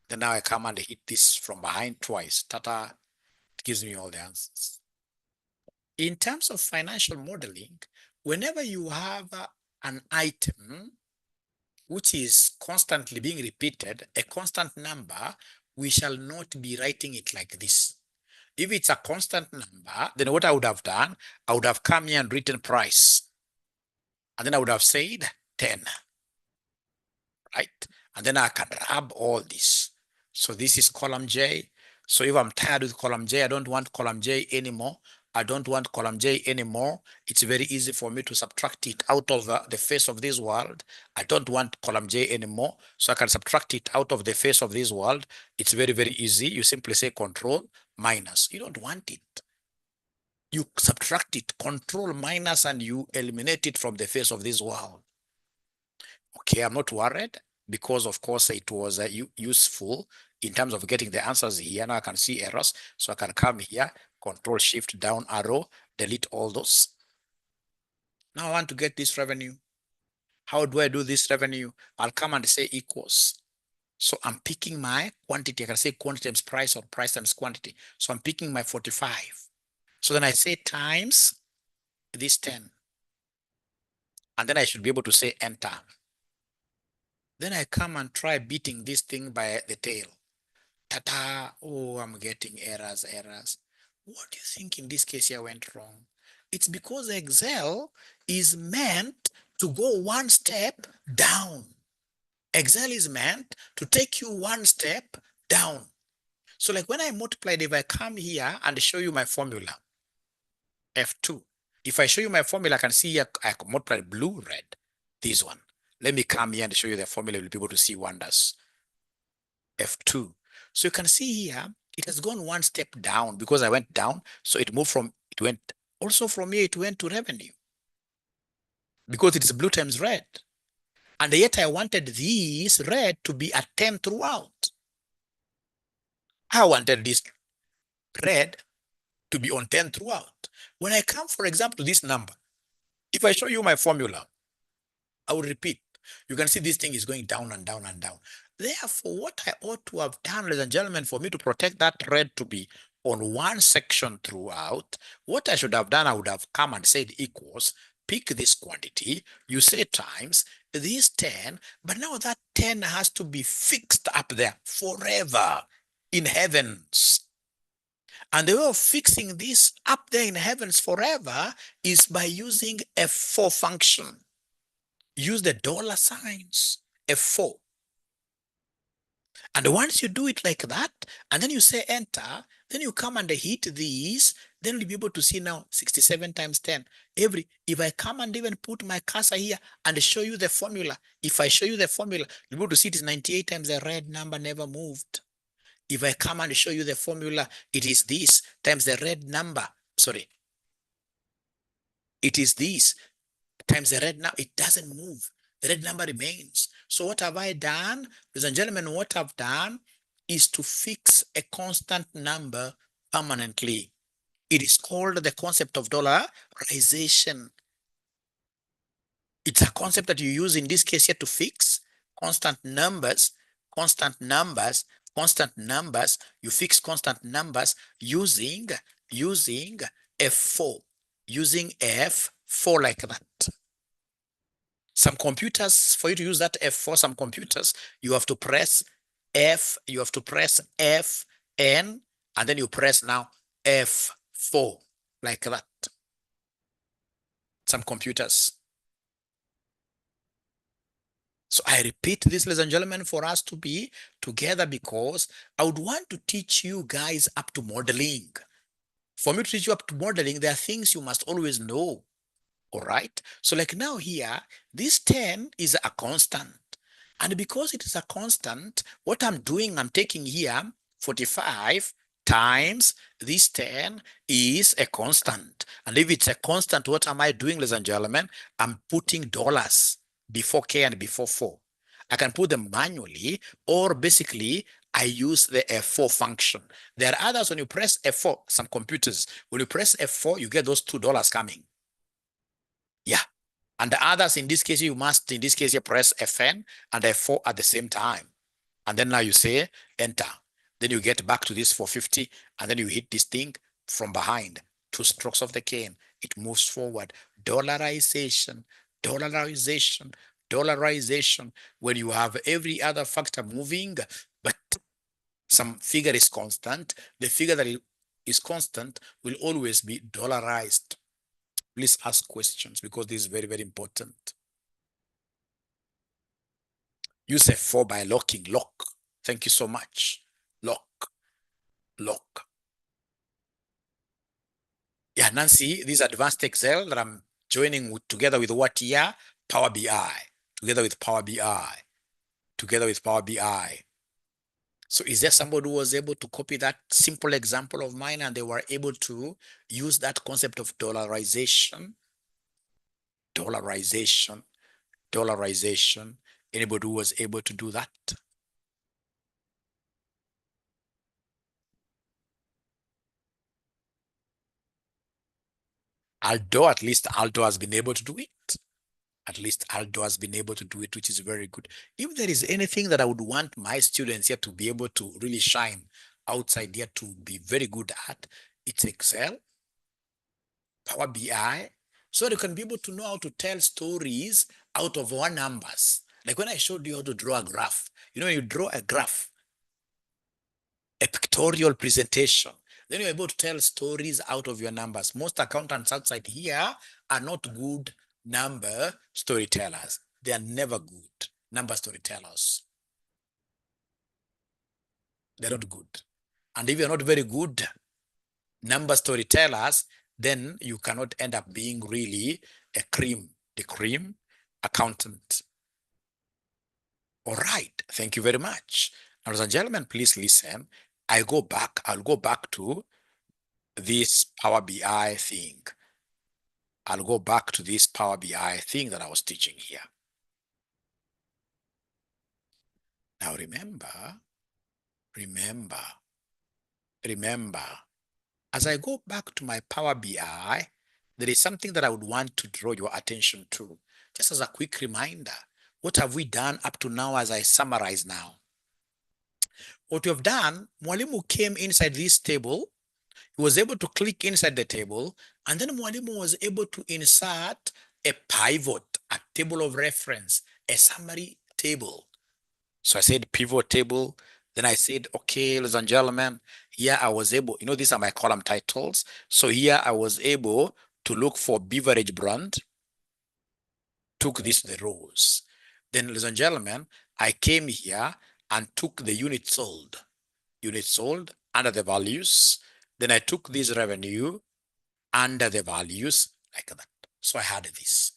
Then now I come and hit this from behind twice. Tata, it gives me all the answers. In terms of financial modeling, whenever you have an item which is constantly being repeated, a constant number, we shall not be writing it like this. If it's a constant number, then what I would have done, I would have come here and written price. And then I would have said 10, right? And then I can rub all this. So this is column J. So if I'm tired with column J, I don't want column J anymore. I don't want column J anymore. It's very easy for me to subtract it out of the face of this world. I don't want column J anymore. So I can subtract it out of the face of this world. It's very, very easy. You simply say control minus. You don't want it. You subtract it, control minus, and you eliminate it from the face of this world. Okay, I'm not worried because of course it was useful in terms of getting the answers here. Now I can see errors. So I can come here, control shift down arrow, delete all those. Now I want to get this revenue. How do I do this revenue? I'll come and say equals. So I'm picking my quantity. I can say quantity times price or price times quantity. So I'm picking my 45. So then I say times this 10. And then I should be able to say enter. Then I come and try beating this thing by the tail. Ta-ta, oh, I'm getting errors. What do you think in this case here went wrong? It's because Excel is meant to go one step down. Excel is meant to take you one step down. So like when I multiplied, if I come here and show you my formula, F2, if I show you my formula, I can see here I multiply blue, red, this one. Let me come here and show you the formula. You'll be able to see wonders. F2. So you can see here, it has gone one step down because I went down. So it moved from, it went also from here, it went to revenue because it's blue times red. And yet I wanted this red to be at 10 throughout. I wanted this red to be on 10 throughout. When I come, for example, to this number, if I show you my formula, I will repeat. You can see this thing is going down and down and down. Therefore, what I ought to have done, ladies and gentlemen, for me to protect that red to be on one section throughout, what I should have done, I would have come and said equals, pick this quantity, you say times this 10, but now that 10 has to be fixed up there forever in heavens. And the way of fixing this up there in heavens forever is by using a for function. Use the dollar signs, F4. And once you do it like that, and then you say enter, then you come and hit these, then you'll be able to see now 67 times 10. If I come and even put my cursor here and show you the formula, if I show you the formula, you'll be able to see it is 98 times the red number never moved. If I come and show you the formula, it is this times the red number. Sorry. It is this times the red number. It doesn't move. The red number remains. So what have I done? Ladies and gentlemen, what I've done is to fix a constant number permanently. It is called the concept of dollarization. It's a concept that you use in this case here to fix constant numbers, constant numbers, constant numbers. You fix constant numbers using F4, using F4 like that. Some computers, for you to use that F4, some computers, you have to press F, you have to press Fn, and then you press now F4, like that. Some computers. So I repeat this, ladies and gentlemen, for us to be together because I would want to teach you guys up to modeling. For me to teach you up to modeling, there are things you must always know. All right. So like now here, this 10 is a constant. And because it is a constant, what I'm doing, I'm taking here 45 times this 10 is a constant. And if it's a constant, what am I doing, ladies and gentlemen? I'm putting dollars before K and before 4. I can put them manually, or basically I use the F4 function. There are others when you press F4, some computers, when you press F4, you get those $2 coming. Yeah. And the others, in this case, you must, in this case, you press Fn and F4 at the same time. And then now you say enter. Then you get back to this 450, and then you hit this thing from behind. 2 strokes of the cane. It moves forward. Dollarization, dollarization, dollarization, when you have every other factor moving, but some figure is constant, the figure that is constant will always be dollarized. Please ask questions because this is very, very important. Use F4 by locking, lock. Thank you so much. Lock, lock. Yeah, Nancy, this advanced Excel that I'm joining with, together with what here? Power BI, together with Power BI, together with Power BI. So is there somebody who was able to copy that simple example of mine and they were able to use that concept of dollarization, dollarization, dollarization? Anybody who was able to do that? Aldo, at least Aldo has been able to do it. At least Aldo has been able to do it, which is very good. If there is anything that I would want my students here to be able to really shine outside here to be very good at, it's Excel, Power BI, so they can be able to know how to tell stories out of one numbers. Like when I showed you how to draw a graph, you know, you draw a graph, a pictorial presentation, then you're able to tell stories out of your numbers. Most accountants outside here are not good number storytellers. They are never good number storytellers. They're not good. And if you're not very good number storytellers, then you cannot end up being really the cream accountant. All right, thank you very much. Now, ladies and gentlemen, please listen. I'll go back to this Power BI thing. I'll go back to this Power BI thing that I was teaching here. Now remember, remember, as I go back to my Power BI, there is something that I would want to draw your attention to. Just as a quick reminder, what have we done up to now as I summarize now? What we have done, Mwalimu came inside this table. He was able to click inside the table, and then Mwalimu was able to insert a pivot, a table of reference, a summary table. So I said pivot table. Then I said, okay, ladies and gentlemen, here I was able, you know, these are my column titles. So here I was able to look for beverage brand, took this the rows. Then, ladies and gentlemen, I came here and took the unit sold under the values. Then I took this revenue under the values like that. So I had this.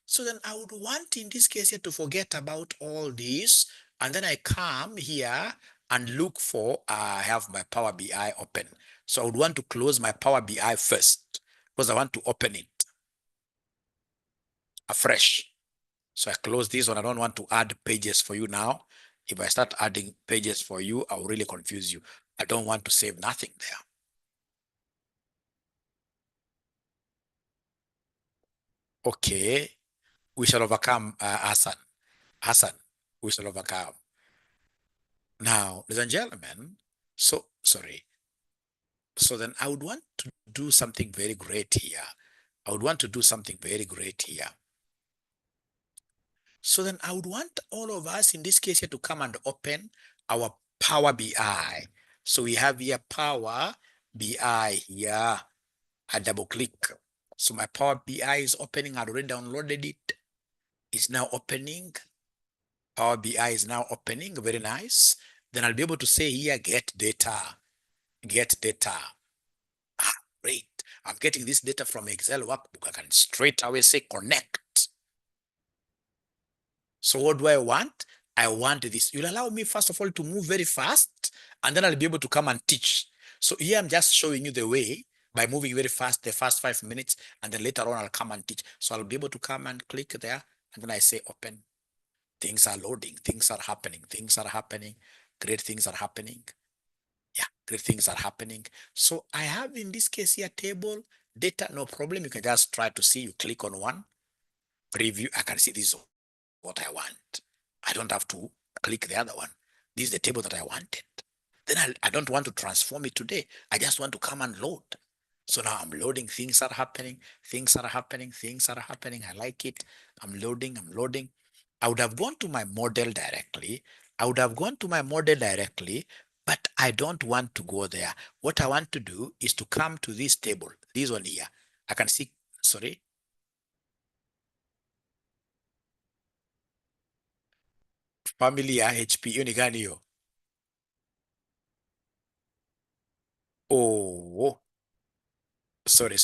So then I would want in this case here to forget about all this. And then I come here and look for, I have my Power BI open. So I would want to close my Power BI first because I want to open it afresh. So I close this one. I don't want to add pages for you now. If I start adding pages for you, I'll really confuse you. I don't want to save nothing there. Okay, we shall overcome Hassan. Hassan, we shall overcome. Now, ladies and gentlemen, so sorry. So then I would want to do something very great here. I would want to do something very great here. So then I would want all of us in this case here to come and open our Power BI. So we have here Power BI here. I double click. So my Power BI is opening. I already downloaded it. It's now opening. Power BI is now opening. Very nice. Then I'll be able to say here, get data. Get data. Ah, great. I'm getting this data from Excel workbook. I can straight away say connect. So what do I want? I want this. You'll allow me, first of all, to move very fast, and then I'll be able to come and teach. So here I'm just showing you the way by moving very fast, the first 5 minutes, and then later on I'll come and teach. So I'll be able to come and click there, and then I say open. Things are loading, things are happening, things are happening, great things are happening. Yeah, great things are happening. So I have in this case here table, data, no problem. You can just try to see, you click on one, preview, I can see this is what I want. I don't have to click the other one. This is the table that I wanted. Then I don't want to transform it today. I just want to come and load. So now I'm loading, things are happening, things are happening, things are happening. I like it. I'm loading, I'm loading. I would have gone to my model directly. I would have gone to my model directly, but I don't want to go there. What I want to do is to come to this table, this one here. I can see, sorry, familia HP, hiyo ni gani hiyo? Oh, sorry.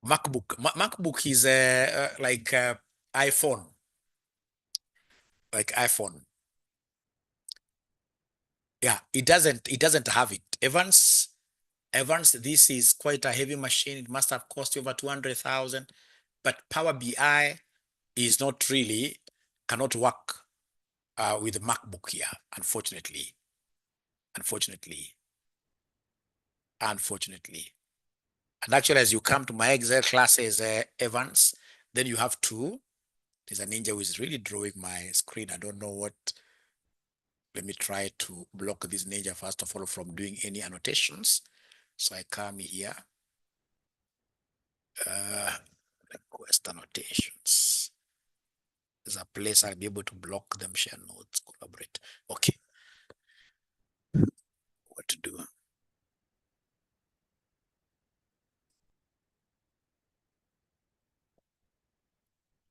MacBook is like iPhone, like iPhone. Yeah, it doesn't have it. Evans, this is quite a heavy machine. It must have cost you over 200,000. But Power BI is not really, cannot work with the MacBook here, unfortunately. Unfortunately. Unfortunately. And actually, as you come to my Excel classes, Evans, then you have to, there's a ninja who is really drawing my screen. I don't know what. Let me try to block this ninja first of all from doing any annotations. So I come here, request annotations. There's a place I'll be able to block them, share notes, collaborate. Okay, what to do?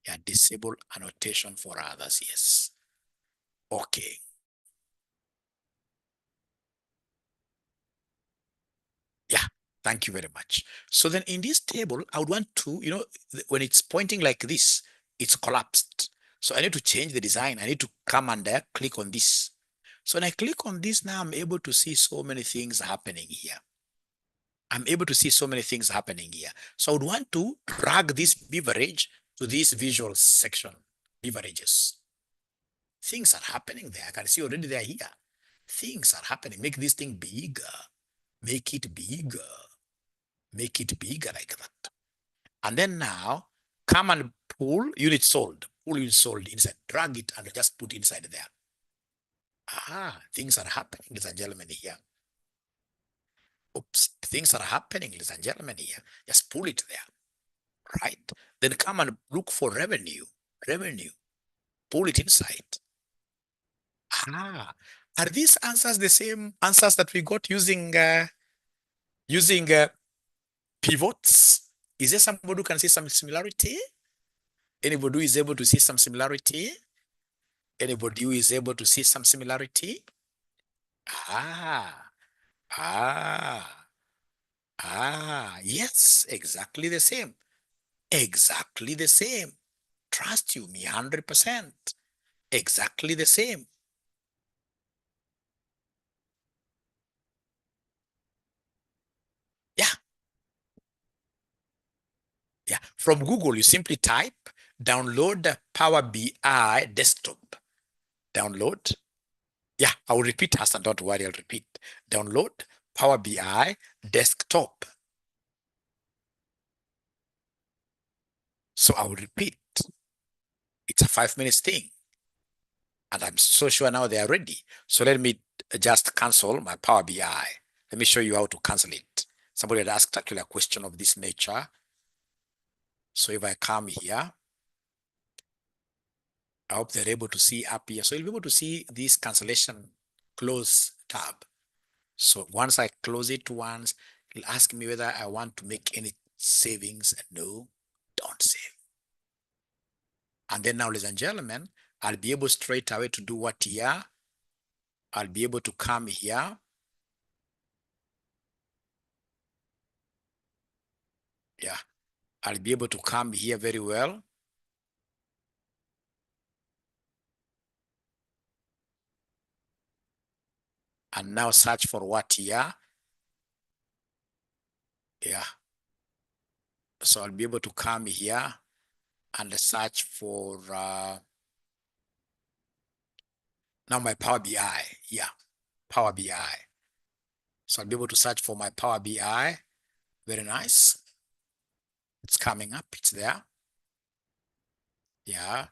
Yeah, disable annotation for others. Yes. Okay. Yeah. Thank you very much. So then in this table, I would want to, when it's pointing like this, it's collapsed. So I need to change the design. I need to come and click on this. So when I click on this now, I'm able to see so many things happening here. I'm able to see so many things happening here. So I would want to drag this beverage to this visual section, beverages. Things are happening there. I can see already they're here. Things are happening. Make this thing bigger. Make it bigger. Make it bigger like that. And then now come and pull unit sold. Pull unit sold inside. Drag it and just put inside there. Things are happening, ladies and gentlemen, here. Oops, things are happening, ladies and gentlemen, here. Just pull it there. Right? Then come and look for revenue. Revenue. Pull it inside. Ah, are these answers the same answers that we got using pivots? Is there somebody who can see some similarity? Anybody who is able to see some similarity? Anybody who is able to see some similarity? Ah, ah, yes, exactly the same. Exactly the same. Trust you, me 100%. Exactly the same. Yeah, yeah. From Google, you simply type download Power BI desktop. Download. Yeah, I will repeat, Hassan. Don't worry, I'll repeat. Download Power BI desktop. So I will repeat. It's a 5 minutes thing. And I'm so sure now they are ready. So let me just cancel my Power BI. Let me show you how to cancel it. Somebody had asked actually a question of this nature. So if I come here, I hope they're able to see up here. So you'll be able to see this cancellation close tab. So once I close it once, it'll ask me whether I want to make any savings. No, don't save. And then now, ladies and gentlemen, I'll be able straight away to do what here? I'll be able to come here. Yeah, I'll be able to come here very well. And now search for what here? Yeah. So I'll be able to come here and search for now my Power BI. Yeah, Power BI. So I'll be able to search for my Power BI. Very nice. It's coming up. It's there. Yeah.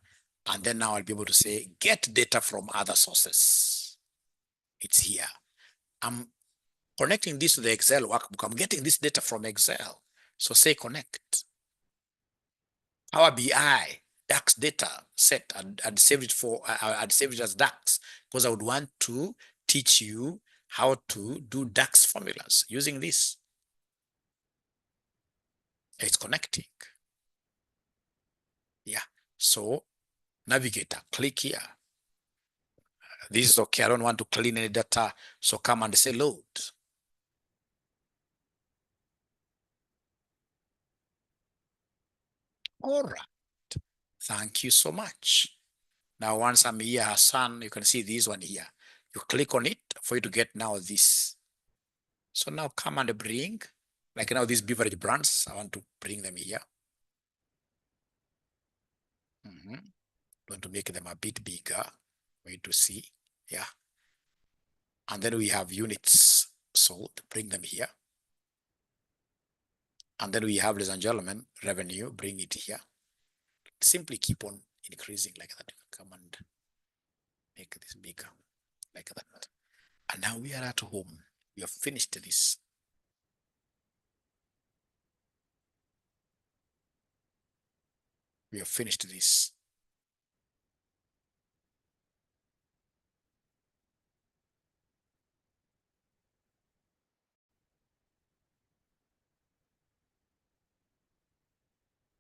And then now I'll be able to say, get data from other sources. It's here. connecting this to the Excel workbook. I'm getting this data from Excel. So say connect. Power BI, DAX data set. I'd save it for, I'd save it as DAX because I would want to teach you how to do DAX formulas using this. It's connecting. Yeah. So navigator, click here. This is okay. I don't want to clean any data. So come and say load. All right. Thank you so much. Now, once I'm here, Hassan, you can see this one here. You click on it for you to get now this. So now come and bring, like now these beverage brands, I want to bring them here. Want to make them a bit bigger for you to see. Yeah. And then we have units sold, bring them here. And then we have, ladies and gentlemen, revenue, bring it here. Simply keep on increasing like that. Come and make this bigger like that. And now we are at home. We have finished this. We have finished this.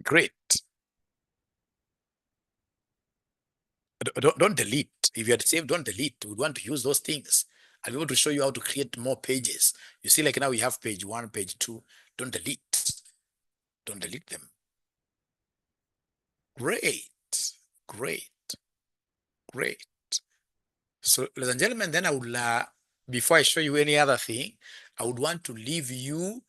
Great. Don't delete. If you had saved, don't delete. We want to use those things. I'll be able to show you how to create more pages. You see, like now we have page 1, page 2. Don't delete. Don't delete them. Great. Great. Great. So, ladies and gentlemen, then I would, before I show you any other thing, I would want to leave you,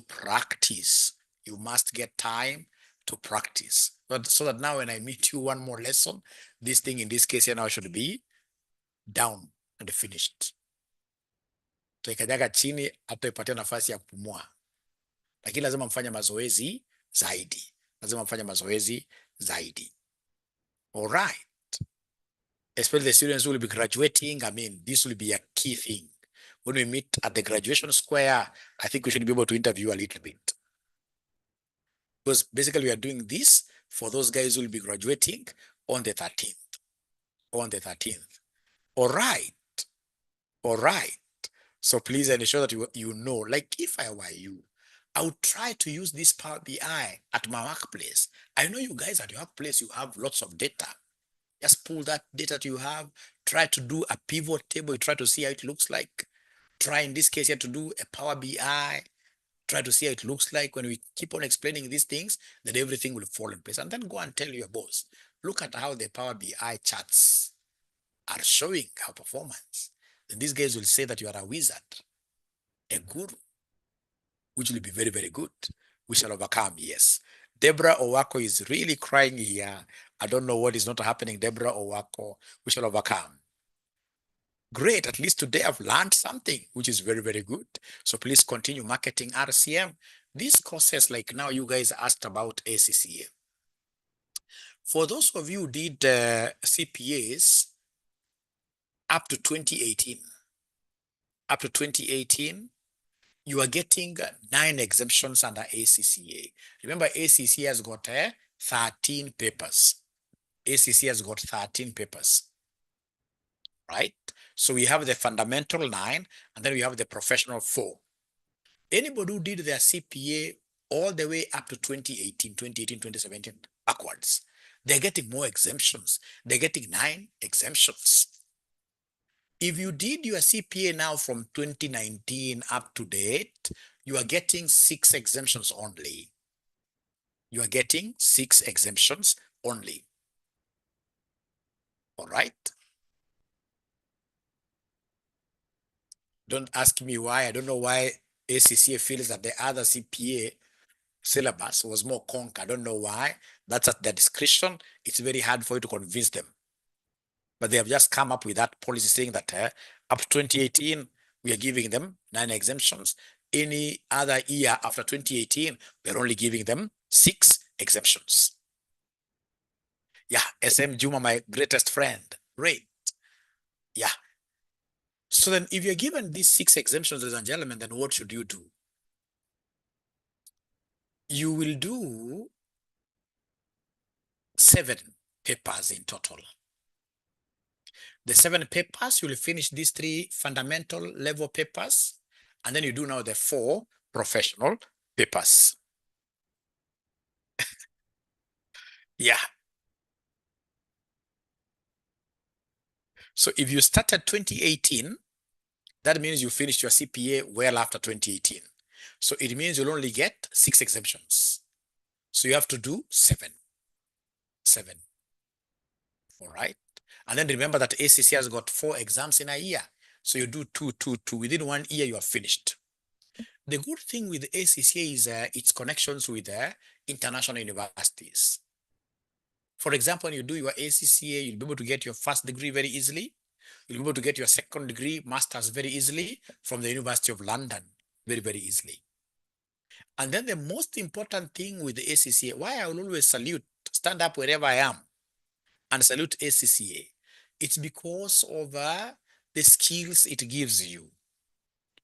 practice. You must get time to practice. But so that now when I meet you one more lesson, this thing in this case here now should be down and finished. Tuikanyaga chini hata ipatie nafasi ya kupumua. Lakini lazima mfanye mazoezi zaidi. Lazima mfanye mazoezi zaidi. All right. Especially the students who will be graduating. I mean, this will be a key thing. When we meet at the graduation square, I think we should be able to interview a little bit. Because basically we are doing this for those guys who will be graduating on the 13th. On the 13th. All right. All right. So please ensure that you know, like if I were you, I would try to use this Power BI at my workplace. I know you guys at your workplace, you have lots of data. Just pull that data that you have, try to do a pivot table, try to see how it looks like. Try in this case here to do a Power BI, try to see how it looks like. When we keep on explaining these things, then everything will fall in place. And then go and tell your boss, look at how the Power BI charts are showing our performance. Then these guys will say that you are a wizard, a guru, which will be very, very good. We shall overcome, yes. Deborah Owako is really crying here. I don't know what is not happening, Deborah Owako. We shall overcome. Great, at least today I've learned something, which is very, very good. So please continue marketing RCM. These courses, like now you guys asked about ACCA. For those of you who did CPAs up to 2018, you are getting 9 exemptions under ACCA. Remember, ACCA has got 13 papers. ACCA has got 13 papers, right? So we have the fundamental 9, and then we have the professional 4. Anybody who did their CPA all the way up to 2018, 2017, backwards, they're getting more exemptions. They're getting 9 exemptions. If you did your CPA now from 2019 up to date, you are getting 6 exemptions only. You are getting 6 exemptions only. All right. Don't ask me why. I don't know why ACCA feels that the other CPA syllabus was more conk. I don't know why. That's at their discretion. It's very hard for you to convince them. But they have just come up with that policy saying that up to 2018, we are giving them 9 exemptions. Any other year after 2018, we're only giving them 6 exemptions. Yeah, SM Juma, my greatest friend. Great. Yeah. So then if you're given these 6 exemptions, ladies and gentlemen, then what should you do? You will do 7 papers in total. The 7 papers, you will finish these 3 fundamental level papers, and then you do now the 4 professional papers. Yeah. So if you started 2018, that means you finished your CPA well after 2018. So it means you'll only get 6 exemptions. So you have to do 7. 7. All right. And then remember that ACC has got 4 exams in a year. So you do 2, 2, 2. Within 1 year, you are finished. The good thing with ACCA is its connections with international universities. For example, when you do your ACCA, you'll be able to get your first degree very easily. You'll be able to get your second degree, master's very easily from the University of London, very, very easily. And then the most important thing with the ACCA, why I will always salute, stand up wherever I am and salute ACCA, it's because of the skills it gives you.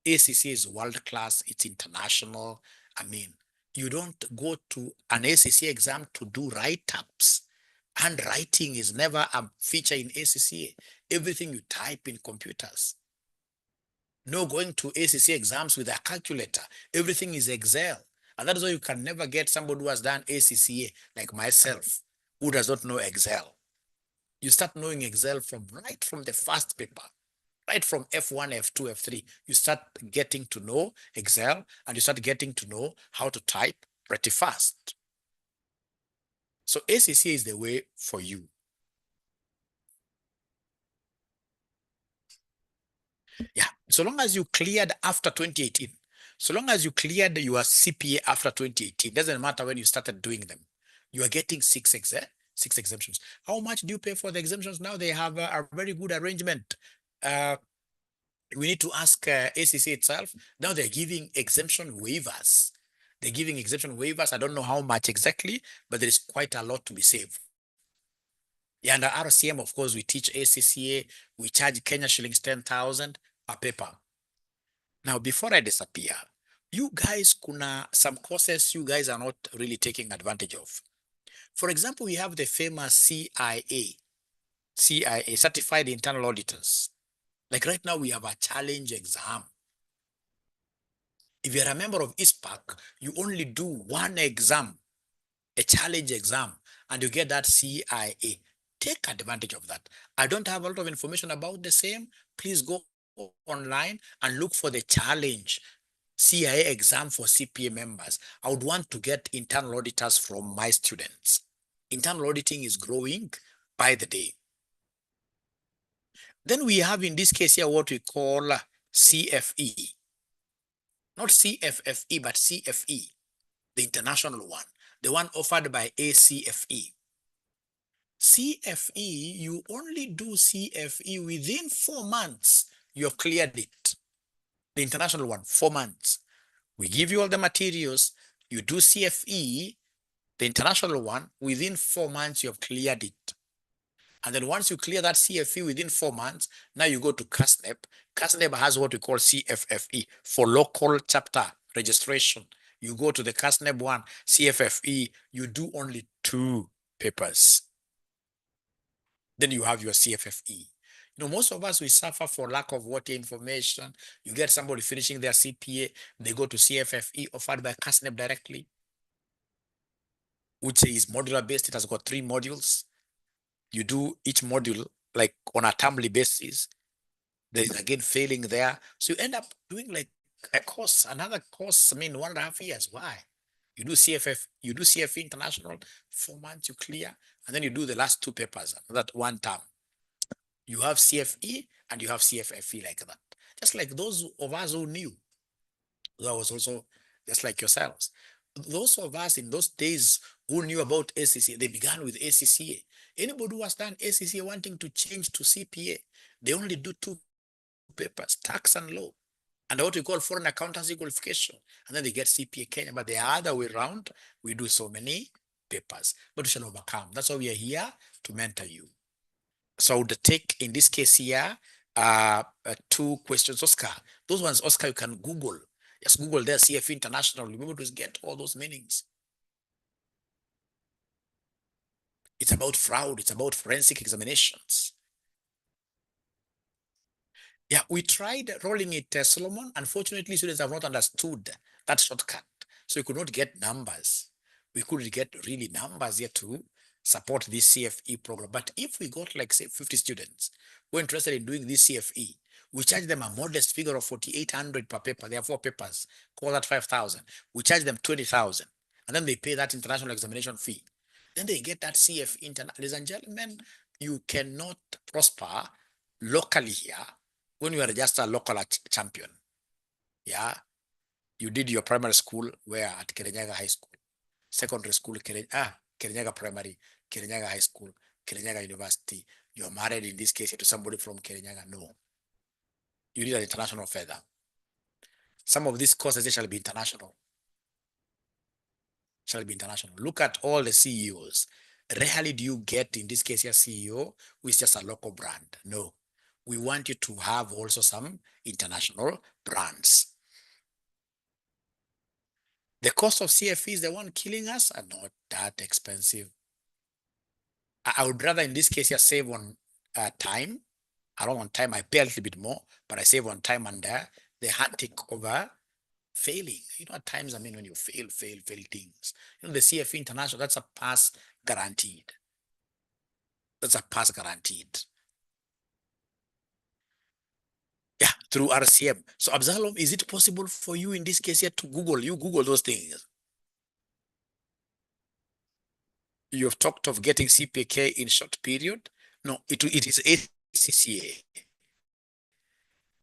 ACCA is world class, it's international. I mean, you don't go to an ACCA exam to do write-ups. Handwriting is never a feature in ACCA. Everything you type in computers. No going to ACCA exams with a calculator. Everything is Excel. And that is why you can never get somebody who has done ACCA like myself, who does not know Excel. You start knowing Excel right from the first paper. Right from F1, F2, F3, you start getting to know Excel and you start getting to know how to type pretty fast. So ACCA is the way for you. Yeah, so long as you cleared after 2018, so long as you cleared your CPA after 2018, doesn't matter when you started doing them, you are getting 6 exemptions. How much do you pay for the exemptions now? They have a very good arrangement. We need to ask ACC itself. Now they're giving exemption waivers. They're giving exemption waivers. I don't know how much exactly, but there is quite a lot to be saved. Yeah, under RCM, of course, we teach ACCA. We charge Kenya shillings 10,000 per paper. Now, before I disappear, you guys, kuna some courses you guys are not really taking advantage of. For example, we have the famous CIA, Certified Internal Auditors. Like right now, we have a challenge exam. If you're a member of ISPAC, you only do one exam, a challenge exam, and you get that CIA. Take advantage of that. I don't have a lot of information about the same. Please go online and look for the challenge CIA exam for CPA members. I would want to get internal auditors from my students. Internal auditing is growing by the day. Then we have in this case here what we call CFE. Not CFFE, but CFE, the international one, the one offered by ACFE. CFE, you only do CFE within 4 months, you have cleared it. The international one, 4 months. We give you all the materials, you do CFE, the international one, within 4 months, you have cleared it. And then once you clear that CFE within 4 months, now you go to CASNEP. CASNEP has what we call CFFE for local chapter registration. You go to the CASNEP one, CFFE, you do only 2 papers. Then you have your CFFE. You know, most of us, we suffer for lack of water information. You get somebody finishing their CPA, they go to CFFE offered by CASNEP directly, which is modular based. It has got 3 modules. You do each module like on a termly basis. There is again failing there. So you end up doing like a course, another course, I mean, 1.5 years. Why? You do CFF, you do CFE International, 4 months you clear, and then you do the last 2 papers, that one term. You have CFE and you have CFFE like that. Just like those of us who knew, that was also just like yourselves. Those of us in those days who knew about ACCA, they began with ACCA. Anybody who has done ACCA wanting to change to CPA, they only do 2 papers, tax and law, and what we call foreign accountancy qualification. And then they get CPA Kenya, but the other way around, we do so many papers, but we shall overcome. That's why we are here to mentor you. So I would take, in this case here, two questions, Oscar. Those ones, Oscar, you can Google. Just Google there, CFE International. You'll be able to get all those meanings. It's about fraud. It's about forensic examinations. Yeah, we tried rolling it, Solomon. Unfortunately, students have not understood that shortcut. So we could not get numbers. We couldn't get really numbers yet to support this CFE program. But if we got like, say, 50 students who are interested in doing this CFE, we charge them a modest figure of 4,800 per paper. There are 4 papers, call that 5,000. We charge them 20,000. And then they pay that international examination fee. Then they get that CFE. Ladies and gentlemen, you cannot prosper locally here when you are just a local champion. Yeah, you did your primary school where at Kirinyaga High School, secondary school, Kirinyaga Primary, Kirinyaga High School, Kirinyaga University. You're married in this case to somebody from Kirinyaga. No, you need an international feather. Some of these courses shall be international. Shall be international. Look at all the CEOs. Rarely do you get, in this case, your CEO who is just a local brand. No, we want you to have also some international brands. The cost of CFE is the one killing us and not that expensive. I would rather, in this case, save on time. Along on time, I pay a little bit more, but I save on time and the hand take over failing. You know, at times, I mean, when you fail things, you know, the CFE International, that's a pass guaranteed. That's a pass guaranteed. Yeah, through RCM. So, Absalom, is it possible for you in this case here to Google? You Google those things. You've talked of getting CPK in short period. No, it is ACCA.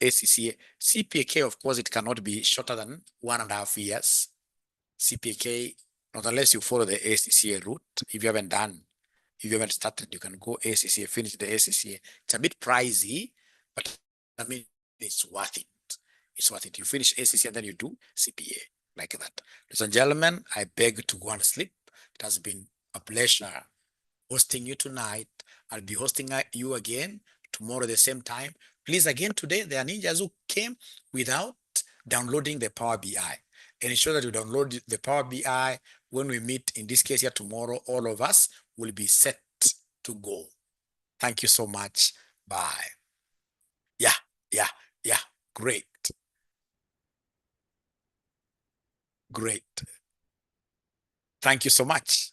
ACCA. CPK, of course, it cannot be shorter than 1.5 years. CPK, not unless you follow the ACCA route. If you haven't started, you can go ACCA, finish the ACCA. It's a bit pricey, but I mean, it's worth it. It's worth it. You finish ACCA and then you do CPA like that. Ladies and gentlemen, I beg to go and sleep. It has been a pleasure hosting you tonight. I'll be hosting you again tomorrow at the same time. Please, again, today, there are ninjas who came without downloading the Power BI. And ensure that you download the Power BI. When we meet, in this case here tomorrow, all of us will be set to go. Thank you so much. Bye. Yeah, yeah, yeah. Great. Great. Thank you so much.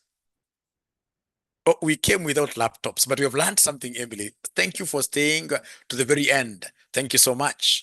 Oh, we came without laptops, but we have learned something, Emily. Thank you for staying to the very end. Thank you so much.